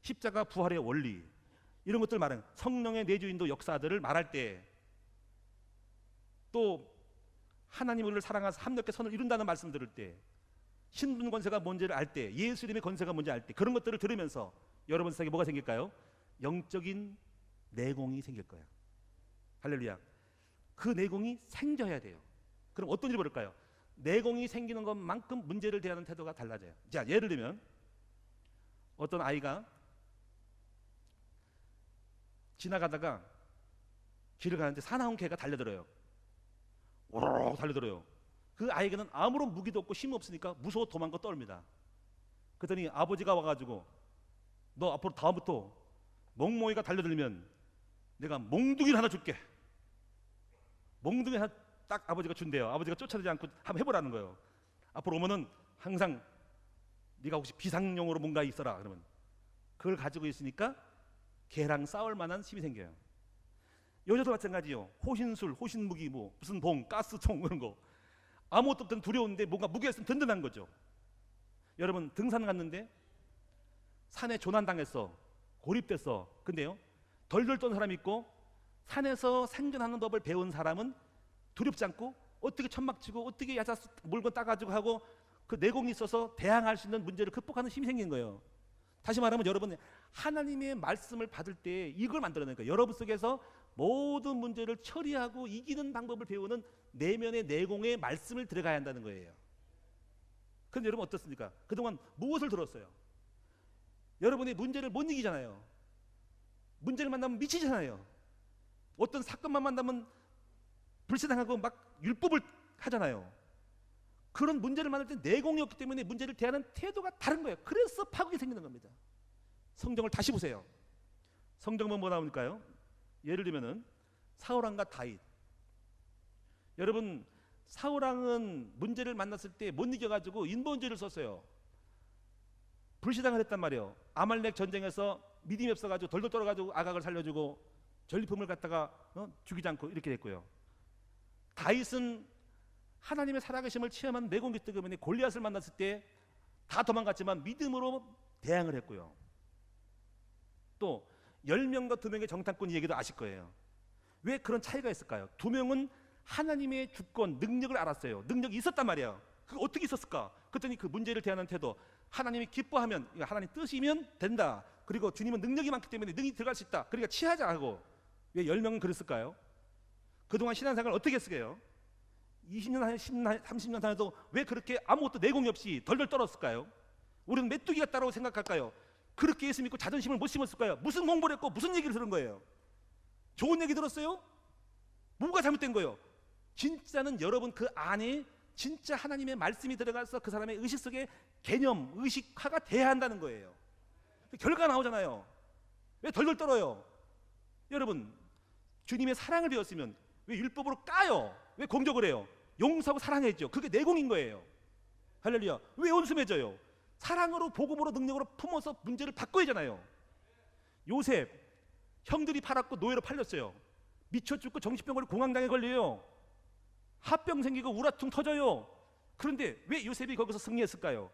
십자가 부활의 원리, 이런 것들 말하는 성령의 내주인도 역사들을 말할 때, 또 하나님 우리를 사랑하사 합력해 선을 이룬다는 말씀 들을 때, 신분 권세가 뭔지를 알 때, 예수 이름의 권세가 뭔지 알 때, 그런 것들을 들으면서 여러분 속에 뭐가 생길까요? 영적인 내공이 생길 거예요. 할렐루야. 그 내공이 생겨야 돼요. 그럼 어떤 일이 벌일까요? 내공이 생기는 것만큼 문제를 대하는 태도가 달라져요. 자, 예를 들면 어떤 아이가 지나가다가 길을 가는데 사나운 개가 달려들어요. 오르르 달려들어요. 그 아이에게는 아무런 무기도 없고 힘이 없으니까 무서워 도망가 떨립니다. 그랬더니 아버지가 와가지고 너 앞으로 다음부터 멍멍이가 달려들면 내가 몽둥이를 하나 줄게. 몽둥이 하나 딱 아버지가 준대요. 아버지가 쫓아내지 않고 한번 해보라는 거예요. 앞으로 오면은 항상 네가 혹시 비상용으로 뭔가 있어라 그러면 그걸 가지고 있으니까 개랑 싸울 만한 힘이 생겨요. 여자도 마찬가지요. 호신술, 호신무기, 뭐 무슨 봉, 가스총 이런 거 아무것도 없던 두려운데 뭔가 무게가 있으면 든든한 거죠. 여러분 등산 갔는데 산에 조난당했어, 고립됐어. 근데요 덜덜 떤 사람이 있고 산에서 생존하는 법을 배운 사람은 두렵지 않고 어떻게 천막치고 어떻게 야자수 물건 따가지고 하고 그 내공이 있어서 대항할 수 있는 문제를 극복하는 힘이 생긴 거예요. 다시 말하면 여러분 하나님의 말씀을 받을 때 이걸 만들어낸 거예요. 여러분 속에서 모든 문제를 처리하고 이기는 방법을 배우는 내면의 내공의 말씀을 들어가야 한다는 거예요. 그런데 여러분 어떻습니까? 그동안 무엇을 들었어요? 여러분이 문제를 못 이기잖아요. 문제를 만나면 미치잖아요. 어떤 사건만 만나면 불신당하고 막 율법을 하잖아요. 그런 문제를 만날 때 내공이 없기 때문에 문제를 대하는 태도가 다른 거예요. 그래서 파국이 생기는 겁니다. 성경을 다시 보세요. 성경은 뭐 나오니까요? 예를 들면은 사울왕과 다윗. 여러분 사울왕은 문제를 만났을 때 못 이겨가지고 인본주의를 썼어요. 불신앙을 했단 말이에요. 아말렉 전쟁에서 믿음이 없어가지고 돌돌 떨어가지고 아각을 살려주고 전리품을 갖다가 죽이지 않고 이렇게 됐고요. 다윗은 하나님의 살아계심을 체험한 내공기 때문에 골리앗을 만났을 때 다 도망갔지만 믿음으로 대항을 했고요. 또 10명과 2명의 정탐꾼 얘기도 아실 거예요. 왜 그런 차이가 있을까요? 2명은 하나님의 주권, 능력을 알았어요. 능력이 있었단 말이에요. 그게 어떻게 있었을까? 그랬더니 그 문제를 대하는 태도, 하나님이 기뻐하면, 하나님 뜻이면 된다. 그리고 주님은 능력이 많기 때문에 능히 들어갈 수 있다. 그러니까 취하자 하고. 왜 10명은 그랬을까요? 그동안 신앙생활을 어떻게 했을까요? 20년, 10년, 30년 다녀도 왜 그렇게 아무것도 내공이 없이 덜덜 떨었을까요? 우리는 메뚜기 같다고 생각할까요? 그렇게 예수 믿고 자존심을 못 심었을까요? 무슨 공부를 했고 무슨 얘기를 들은 거예요? 좋은 얘기 들었어요? 뭐가 잘못된 거예요? 진짜는 여러분 그 안에 진짜 하나님의 말씀이 들어가서 그 사람의 의식 속에 개념, 의식화가 돼야 한다는 거예요. 결과가 나오잖아요. 왜 덜덜 떨어요? 여러분, 주님의 사랑을 배웠으면 왜 율법으로 까요? 왜 공격을 해요? 용서하고 사랑해야죠. 그게 내공인 거예요. 할렐루야. 왜 온순해져요? 사랑으로, 복음으로, 능력으로 품어서 문제를 바꿔야잖아요. 요셉 형들이 팔았고 노예로 팔렸어요. 미쳐 죽고 정신병 걸리고 공황장애 걸려요. 합병 생기고 우라통 터져요. 그런데 왜 요셉이 거기서 승리했을까요?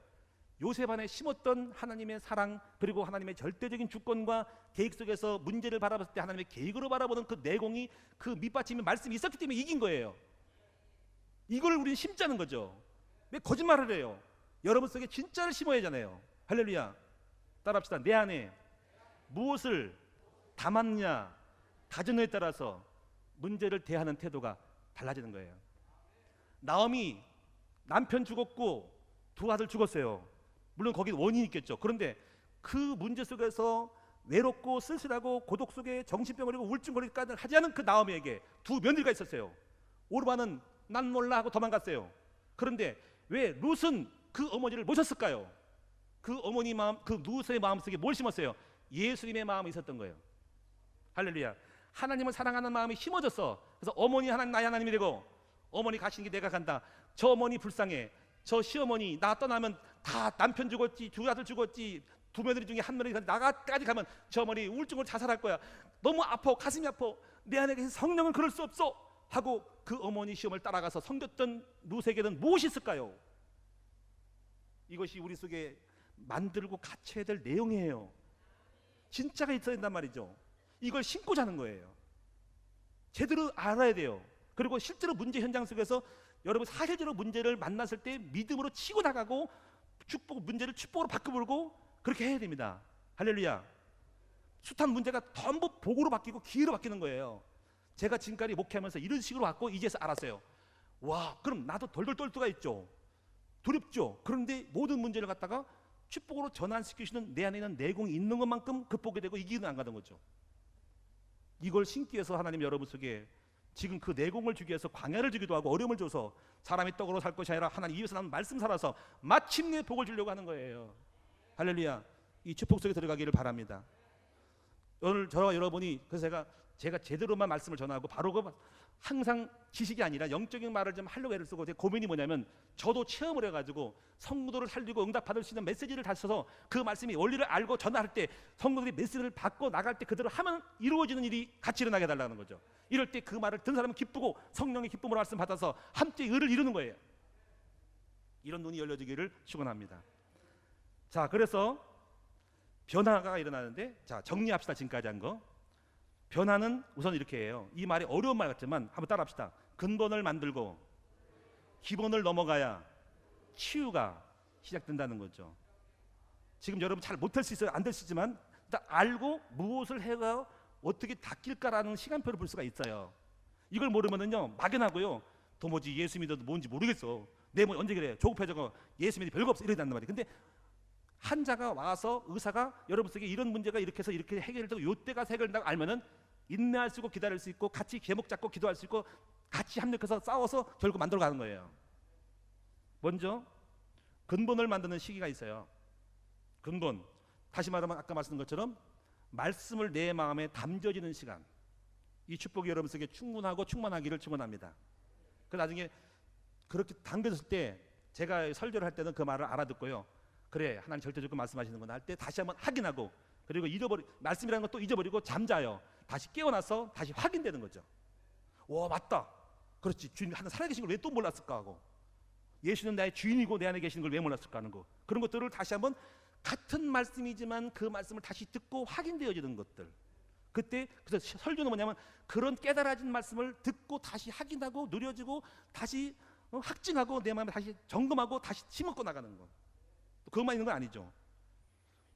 요셉 안에 심었던 하나님의 사랑, 그리고 하나님의 절대적인 주권과 계획 속에서 문제를 바라봤을 때 하나님의 계획으로 바라보는 그 내공이, 그 밑받침의 말씀이 있었기 때문에 이긴 거예요. 이걸 우리는 심자는 거죠. 왜 거짓말을 해요? 여러분 속에 진짜를 심어야 하잖아요. 할렐루야. 따라합시다. 내 안에 무엇을 담았냐, 가졌느냐에 따라서 문제를 대하는 태도가 달라지는 거예요. 나오미 남편 죽었고 2 아들 죽었어요. 물론 거기 원인이 있겠죠. 그런데 그 문제 속에서 외롭고 쓸쓸하고 고독 속에 정신병 걸리고 우울증 걸리기까지 하지 않은 그 나오미에게 2 며느리가 있었어요. 오르반은 난 몰라 하고 도망갔어요. 그런데 왜 룻은 그 어머니를 모셨을까요? 그 어머니 마음, 그 룻의 마음속에 뭘 심었어요? 예수님의 마음이 있었던 거예요. 할렐루야. 하나님을 사랑하는 마음이 심어졌어. 그래서 어머니 하나님, 나의 하나님이 되고, 어머니 가시는 게 내가 간다. 저 어머니 불쌍해. 저 시어머니 나 떠나면 다 남편 죽었지, 2 아들 죽었지, 2 며느리 중에 1 며느리 나가까지 가면 저 어머니 우울증으로 자살할 거야. 너무 아파, 가슴이 아파. 내 안에 계신 성령은 그럴 수 없어 하고 그 어머니 시험을 따라가서 섬겼던 룻에게는 무엇이 있을까요? 이것이 우리 속에 만들고 갖춰야 될 내용이에요. 진짜가 있어야 된단 말이죠. 이걸 신고 자는 거예요. 제대로 알아야 돼요. 그리고 실제로 문제 현장 속에서 여러분 사실적으로 문제를 만났을 때 믿음으로 치고 나가고 문제를 축복으로 바꿔보고 그렇게 해야 됩니다. 할렐루야. 숱한 문제가 전부 복으로 바뀌고 기회로 바뀌는 거예요. 제가 지금까지 목회하면서 이런 식으로 왔고 이제서 알았어요. 와, 그럼 나도 덜덜 떨 때가 있죠. 두렵죠. 그런데 모든 문제를 갖다가 축복으로 전환시키시는 내 안에 있는 내공이 있는 것만큼 극복이 되고 이기는 안 가는 거죠. 이걸 신기 위해서 하나님 여러분 속에 지금 그 내공을 주기 위해서 광야를 주기도 하고 어려움을 줘서 사람이 떡으로 살 것이 아니라 하나님 입에서 나는 말씀 살아서 마침내 복을 주려고 하는 거예요. 할렐루야. 이 축복 속에 들어가기를 바랍니다. 오늘 저와 여러분이, 그래서 제가 제대로만 말씀을 전하고 바로 그 항상 지식이 아니라 영적인 말을 좀 하려고 애를 쓰고, 제 고민이 뭐냐면 저도 체험을 해가지고 성도를 살리고 응답받을 수 있는 메시지를 다 써서 그 말씀이 원리를 알고 전할 때 성도들이 메시지를 받고 나갈 때 그대로 하면 이루어지는 일이 같이 일어나게 해달라는 거죠. 이럴 때 그 말을 듣는 사람은 기쁘고 성령의 기쁨으로 말씀 받아서 함께 의를 이루는 거예요. 이런 눈이 열려지기를 축원합니다. 자, 그래서 변화가 일어나는데, 자, 정리합시다. 지금까지 한 거. 변화는 우선 이렇게 해요. 이 말이 어려운 말 같지만 한번 따라합시다. 근본을 만들고 기본을 넘어가야 치유가 시작된다는 거죠. 지금 여러분 잘 못할 수 있어요. 안 될 수 있지만 일단 알고 무엇을 해가 어떻게 닦일까라는 시간표를 볼 수가 있어요. 이걸 모르면은요 막연하고요. 도무지 예수 믿어도 뭔지 모르겠어. 내 뭐 언제 그래? 조급해져서 예수 믿이 별거 없어 이러단 말이에요. 근데 환자가 와서 의사가 여러분 속에 이런 문제가 이렇게 해서 이렇게 해결되고 이때가 해결된다고 알면은 인내할 수 있고 기다릴 수 있고 같이 계목 잡고 기도할 수 있고 같이 협력해서 싸워서 결국 만들어가는 거예요. 먼저 근본을 만드는 시기가 있어요. 근본, 다시 말하면 아까 말씀드린 것처럼 말씀을 내 마음에 담겨지는 시간. 이 축복이 여러분 속에 충분하고 충만하기를 축원합니다. 그 나중에 그렇게 담겨졌을 때 제가 설교를 할 때는 그 말을 알아듣고요. 그래, 하나님 절대 주권 말씀하시는구나 할 때 다시 한번 확인하고 그리고 말씀이라는 것도 잊어버리고 잠자요. 다시 깨어나서 다시 확인되는 거죠. 와, 맞다. 그렇지. 주님 하나 살아계신 걸 왜 또 몰랐을까 하고, 예수는 나의 주인이고 내 안에 계시는 걸 왜 몰랐을까 하는 거, 그런 것들을 다시 한번 같은 말씀이지만 그 말씀을 다시 듣고 확인되어지는 것들. 그래서 설교는 뭐냐면 그런 깨달아진 말씀을 듣고 다시 확인하고 누려지고 다시 확증하고 내 마음에 다시 점검하고 다시 심어고 나가는 거. 그것만 있는 건 아니죠.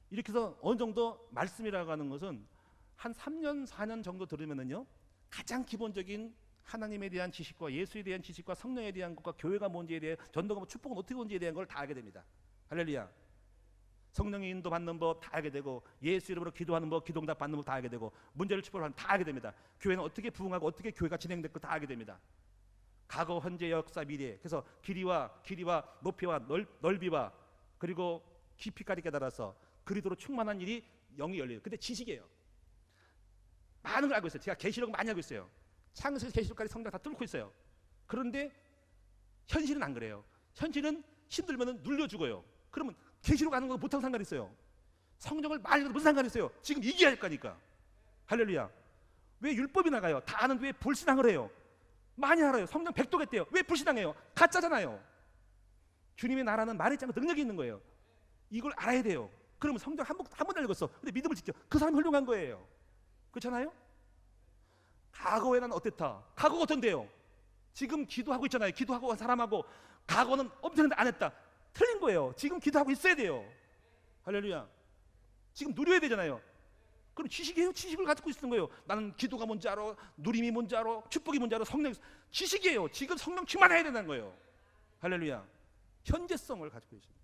이렇게 해서 어느 정도 말씀이라고 하는 것은 한 3년 4년 정도 들으면은요, 가장 기본적인 하나님에 대한 지식과 예수에 대한 지식과 성령에 대한 것과 교회가 뭔지에 대해, 전도가 뭐 축복은 어떻게 뭔지에 대한 걸 다 알게 됩니다. 할렐루야. 성령의 인도 받는 법 다 알게 되고, 예수 이름으로 기도하는 법, 기도응답 받는 법 다 알게 되고, 문제를 축복하는 다 알게 됩니다. 교회는 어떻게 부흥하고 어떻게 교회가 진행됐고 다 알게 됩니다. 과거, 현재, 역사, 미래. 그래서 길이와 높이와 넓이와 그리고 깊이까지 깨달아서 그리도로 충만한 일이 영이 열려요. 근데 지식이에요. 많은 걸 알고 있어요. 제가 계시록 많이 알고 있어요. 창세기 계시록까지 성경 다 뚫고 있어요. 그런데 현실은 안 그래요. 현실은 힘들면 눌려 죽어요. 그러면 계시록 아는 거 못하고 상관이 있어요. 성경을 많이 읽어도 무슨 상관이 있어요. 지금 이겨야 할 거니까. 할렐루야. 왜 율법이 나가요? 다 아는데 왜 불신앙을 해요? 많이 알아요. 성경 100도겠대요. 왜 불신앙해요? 가짜잖아요. 주님의 나라는 말했지 않고 능력이 있는 거예요. 이걸 알아야 돼요. 그러면 성경 한 번 읽었어. 근데 믿음을 지켜. 그 사람이 훌륭한 거예요. 그렇잖아요? 과거에는 어땠다? 과거가 어떤데요? 지금 기도하고 있잖아요. 기도하고 한 사람하고 과거는 엄청난데 안 했다. 틀린 거예요. 지금 기도하고 있어야 돼요. 할렐루야. 지금 누려야 되잖아요. 그럼 지식이에요. 지식을 가지고 있는 거예요. 나는 기도가 뭔지 알아, 누림이 뭔지 알아, 축복이 뭔지 알아. 성령 지식이에요. 지금 성령 충만해야 된다는 거예요. 할렐루야. 현재성을 가지고 있습니다.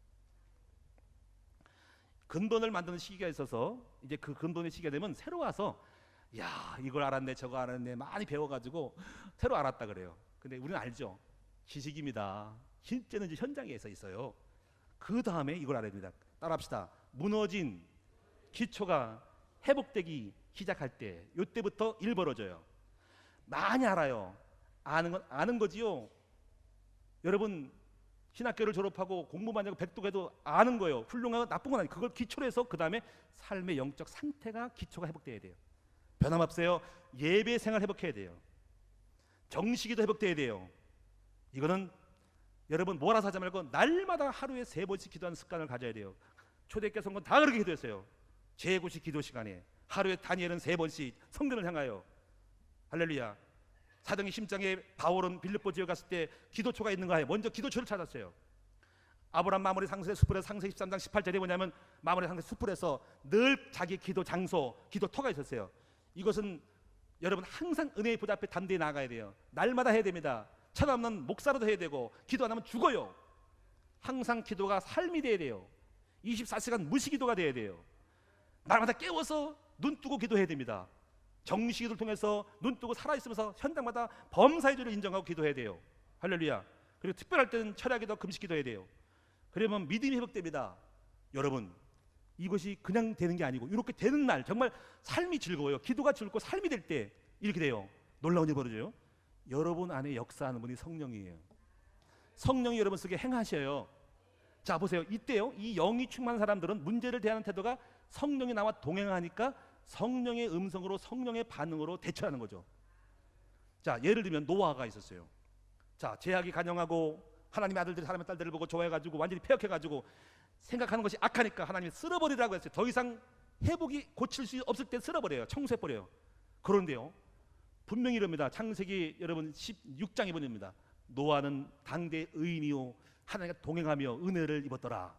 근본을 만드는 시기가 있어서 이제 그 근본의 시기가 되면 새로 와서, 야, 이걸 알았네 저거 알았네 많이 배워가지고 새로 알았다 그래요. 근데 우리는 알죠. 지식입니다. 실제는 이제 현장에서 있어요. 그 다음에 이걸 알아야 됩니다. 따라합시다. 무너진 기초가 회복되기 시작할 때, 이때부터 일 벌어져요. 많이 알아요. 아는 거지요. 여러분 신학교를 졸업하고 공부만 하고 백독해도 아는 거예요. 훌륭하고 나쁜 건 아니에요. 그걸 기초로 해서 그 다음에 삶의 영적 상태가 기초가 회복돼야 돼요. 변함없어요. 예배 생활 회복해야 돼요. 정식이도 회복돼야 돼요. 이거는 여러분 몰아서 하지 말고 날마다 하루에 3번씩 기도하는 습관을 가져야 돼요. 초대교회 성건 다 그렇게 기도했어요. 제9시 기도 시간에 하루에 다니엘은 3번씩 성전을 향하여. 할렐루야. 사도행 10장에 바울은 빌립보 지역 갔을 때 기도초가 있는 거 아니에요. 먼저 기도초를 찾았어요. 아브라함 마므리 상수의 숲에서 창세기 13장 18절에 뭐냐면, 마므리 상수의 숲에서 늘 자기 기도 장소, 기도터가 있었어요. 이것은 여러분 항상 은혜의 보좌 앞에 담대히 나가야 돼요. 날마다 해야 됩니다. 천없는 목사로도 해야 되고, 기도 안 하면 죽어요. 항상 기도가 삶이 돼야 돼요. 24시간 무시기도가 돼야 돼요. 날마다 깨워서 눈 뜨고 기도해야 됩니다. 정식기도를 통해서 눈 뜨고 살아있으면서 현장마다 범사의주를 인정하고 기도해야 돼요. 할렐루야. 그리고 특별할 때는 철야기도 금식기도해야 돼요. 그러면 믿음이 회복됩니다. 여러분 이것이 그냥 되는 게 아니고, 이렇게 되는 날 정말 삶이 즐거워요. 기도가 즐겁고 삶이 될 때 이렇게 돼요. 놀라운 일이 벌어져요. 여러분 안에 역사하는 분이 성령이에요. 성령이 여러분 속에 행하셔요. 자 보세요. 이때요, 이 영이 충만한 사람들은 문제를 대하는 태도가 성령이 나와 동행하니까 성령의 음성으로, 성령의 반응으로 대처하는 거죠. 자 예를 들면 노아가 있었어요. 자 제약이 간영하고 하나님의 아들들이 사람의 딸들을 보고 좋아해가지고 완전히 폐역해가지고 생각하는 것이 악하니까 하나님이 쓸어버리라고 했어요. 더 이상 회복이 고칠 수 없을 때 쓸어버려요. 청소해버려요. 그런데요 분명히 이럽니다. 창세기 여러분 16장에 보냅니다. 노아는 당대 의인이요 하나님과 동행하며 은혜를 입었더라.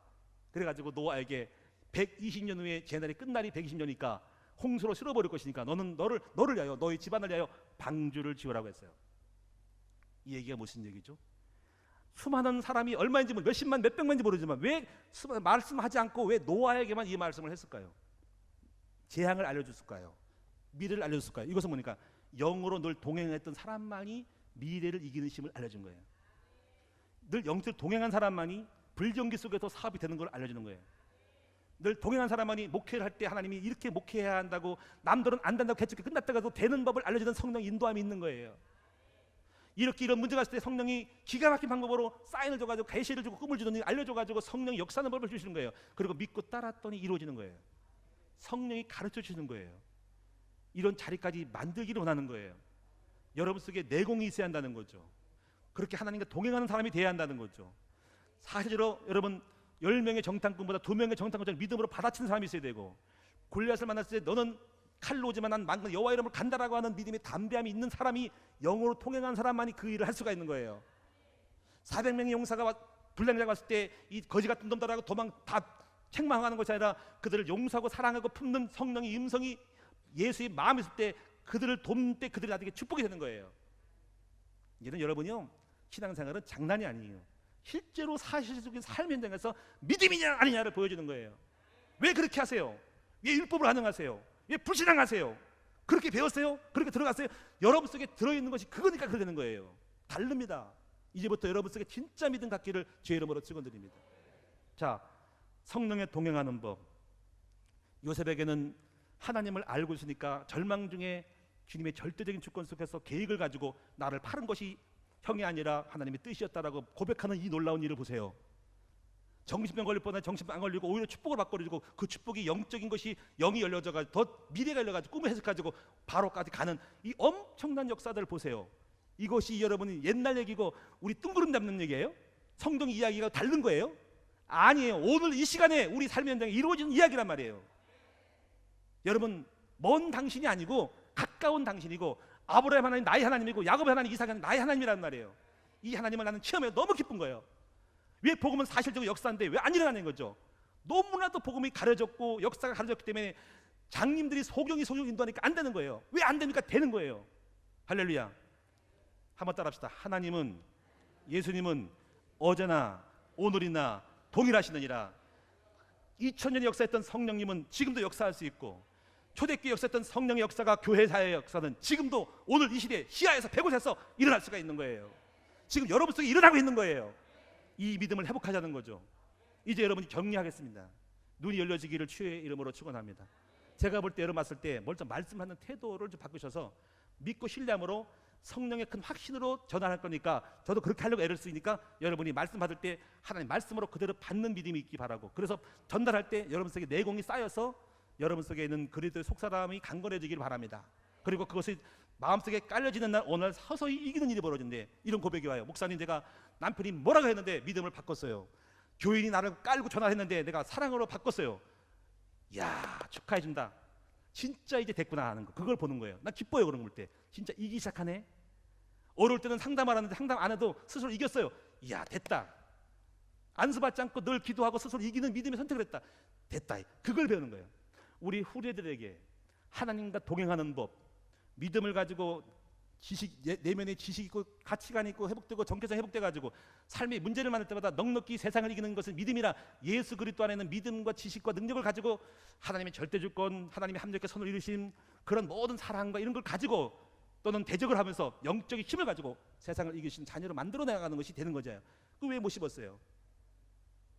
그래가지고 노아에게 120년 후에 제 날이 끝날이 120년이니까 홍수로 쓸어버릴 것이니까 너는 너를 위하여, 너의 집안을 위하여 방주를 지으라고 했어요. 이 얘기가 무슨 얘기죠? 수많은 사람이 얼마인지 몇십만 몇백만인지 모르지만 왜 말씀하지 않고 왜 노아에게만 이 말씀을 했을까요? 재앙을 알려줬을까요? 미래를 알려줬을까요? 이것은 뭐니까 영으로 늘 동행했던 사람만이 미래를 이기는 힘을 알려준 거예요. 늘 영적으로 동행한 사람만이 불경기 속에서 사업이 되는 걸 알려주는 거예요. 늘 동행한 사람만이 목회를 할 때 하나님이 이렇게 목회해야 한다고, 남들은 안 된다고 개척이 끝났다가도 되는 법을 알려주는 성령 인도함이 있는 거예요. 이렇게 이런 문제가 있을 때 성령이 기가 막힌 방법으로 사인을 줘가지고 계시를 주고 꿈을 주더니 알려줘가지고 성령이 역사하는 법을 주시는 거예요. 그리고 믿고 따랐더니 이루어지는 거예요. 성령이 가르쳐 주시는 거예요. 이런 자리까지 만들기를 원하는 거예요. 여러분 속에 내공이 있어야 한다는 거죠. 그렇게 하나님과 동행하는 사람이 돼야 한다는 거죠. 사실로 여러분 10명의 정탐꾼보다 2명의 정탐꾼을 믿음으로 받아치는 사람이 있어야 되고, 골리앗을 만났을 때 너는 칼로 오지만 난 만군 여호와 이름을 간다라고 하는 믿음의 담대함이 있는 사람이, 영으로 통행한 사람만이 그 일을 할 수가 있는 거예요. 400명의 용사가 불량자가 왔을 때 이 거지 같은 놈들하고 도망 다 책망하는 것이 아니라 그들을 용서하고 사랑하고 품는 성령의 음성이 예수의 마음에 있을 때 그들을 돕는 때 그들이 나에게 축복이 되는 거예요. 이제는 여러분이요, 신앙생활은 장난이 아니에요. 실제로 사실적인 삶 현장에서 믿음이냐 아니냐를 보여주는 거예요. 왜 그렇게 하세요? 왜 율법을 반응하세요? 왜 불신앙하세요? 그렇게 배웠어요? 그렇게 들어갔어요? 여러분 속에 들어있는 것이 그거니까 그렇게 되는 거예요. 다릅니다. 이제부터 여러분 속에 진짜 믿음 갖기를 주의 이름으로 축원드립니다. 자, 성령에 동행하는 법. 요셉에게는 하나님을 알고 있으니까 절망 중에 주님의 절대적인 주권 속에서 계획을 가지고 나를 파는 것이 형이 아니라 하나님의 뜻이었다라고 고백하는 이 놀라운 일을 보세요. 정신병 걸릴 뻔한 정신병 안 걸리고 오히려 축복을 받고, 그 축복이 영적인 것이 영이 열려져가지고 더 미래가 열려가지고 꿈을 해석가지고 바로까지 가는 이 엄청난 역사들을 보세요. 이것이 여러분이 옛날 얘기고 우리 뜬구름 잡는 얘기예요? 성경 이야기가 다른 거예요? 아니에요. 오늘 이 시간에 우리 삶의 현장에 이루어지는 이야기란 말이에요. 여러분, 먼 당신이 아니고 가까운 당신이고, 아브라함 하나님 나의 하나님이고, 야곱의 하나님 이삭 하나님 나의 하나님이란 말이에요. 이 하나님을 나는 체험해 너무 기쁜 거예요. 왜 복음은 사실적으로 역사인데 왜 안 일어나는 거죠? 너무나도 복음이 가려졌고 역사가 가려졌기 때문에 장님들이 소경이 인도하니까 안 되는 거예요. 왜 안 됩니까? 되는 거예요. 할렐루야. 한번 따라합시다. 하나님은, 예수님은 어제나 오늘이나 동일하시느니라. 2000년의 역사했던 성령님은 지금도 역사할 수 있고, 초대교회 역사했던 성령의 역사가 교회사의 역사는 지금도 오늘 이 시대에 시야에서 100곳에서 일어날 수가 있는 거예요. 지금 여러분 속에 일어나고 있는 거예요. 이 믿음을 회복하자는 거죠. 이제 여러분이 격려하겠습니다. 눈이 열려지기를 주의 이름으로 축원합니다. 제가 볼 때 여러분 봤을 때 먼저 말씀하는 태도를 좀 바꾸셔서 믿고 신뢰함으로 성령의 큰 확신으로 전환할 거니까, 저도 그렇게 하려고 애를 쓰니까 여러분이 말씀 받을 때 하나님 말씀으로 그대로 받는 믿음이 있기 바라고, 그래서 전달할 때 여러분 속에 내공이 쌓여서 여러분 속에 있는 그리스도의 속사람이 강건해지길 바랍니다. 그리고 그것이 마음속에 깔려지는 날 오늘 서서히 이기는 일이 벌어진대. 이런 고백이 와요. 목사님, 제가 남편이 뭐라고 했는데 믿음을 바꿨어요. 교인이 나를 깔고 전화했는데 내가 사랑으로 바꿨어요. 이야, 축하해준다. 진짜 이제 됐구나 하는 거, 그걸 보는 거예요. 나 기뻐요. 그런 걸 볼 때 진짜 이기기 시작하네. 어려울 때는 상담하라는데 상담 안 해도 스스로 이겼어요. 이야, 됐다. 안수받지 않고 늘 기도하고 스스로 이기는 믿음의 선택을 했다. 됐다. 그걸 배우는 거예요. 우리 후대들에게 하나님과 동행하는 법, 믿음을 가지고 지식, 내면의 지식 있고 가치관 있고 회복되고 정체성 회복돼가지고 삶의 문제를 만날 때마다 넉넉히 세상을 이기는 것은 믿음이라, 예수 그리스도 안에는 믿음과 지식과 능력을 가지고 하나님의 절대주권, 하나님의 합력의 선을 이루신 그런 모든 사랑과 이런 걸 가지고, 또는 대적을 하면서 영적인 힘을 가지고 세상을 이기신 자녀를 만들어 나가는 것이 되는 거죠. 그 왜 못 씹었어요?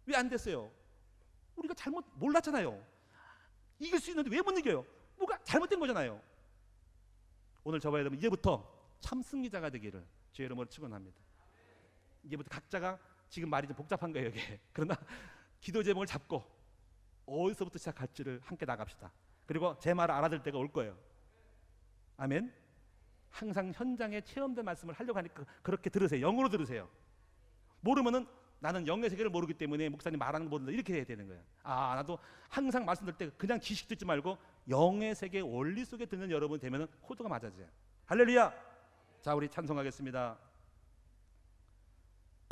왜 안 됐어요? 우리가 잘못 몰랐잖아요. 이길 수 있는데 왜 못 이겨요? 뭐가 잘못된 거잖아요. 오늘 저와 여러분 이제부터 참 승리자가 되기를 주의 이름으로 축원합니다. 이제부터 각자가, 지금 말이 좀 복잡한 거예요 이게. 그러나 기도 제목을 잡고 어디서부터 시작할지를 함께 나갑시다. 그리고 제 말을 알아들 때가 올 거예요. 아멘. 항상 현장에 체험된 말씀을 하려고 하니까 그렇게 들으세요. 영으로 들으세요. 모르면은 나는 영의 세계를 모르기 때문에 목사님 말하는 거 모른다, 이렇게 해야 되는 거예요. 아, 나도 항상 말씀 들을 때 그냥 지식 듣지 말고 영의 세계 원리 속에 듣는 여러분 되면은 코드가 맞아져요. 할렐루야. 자, 우리 찬송하겠습니다.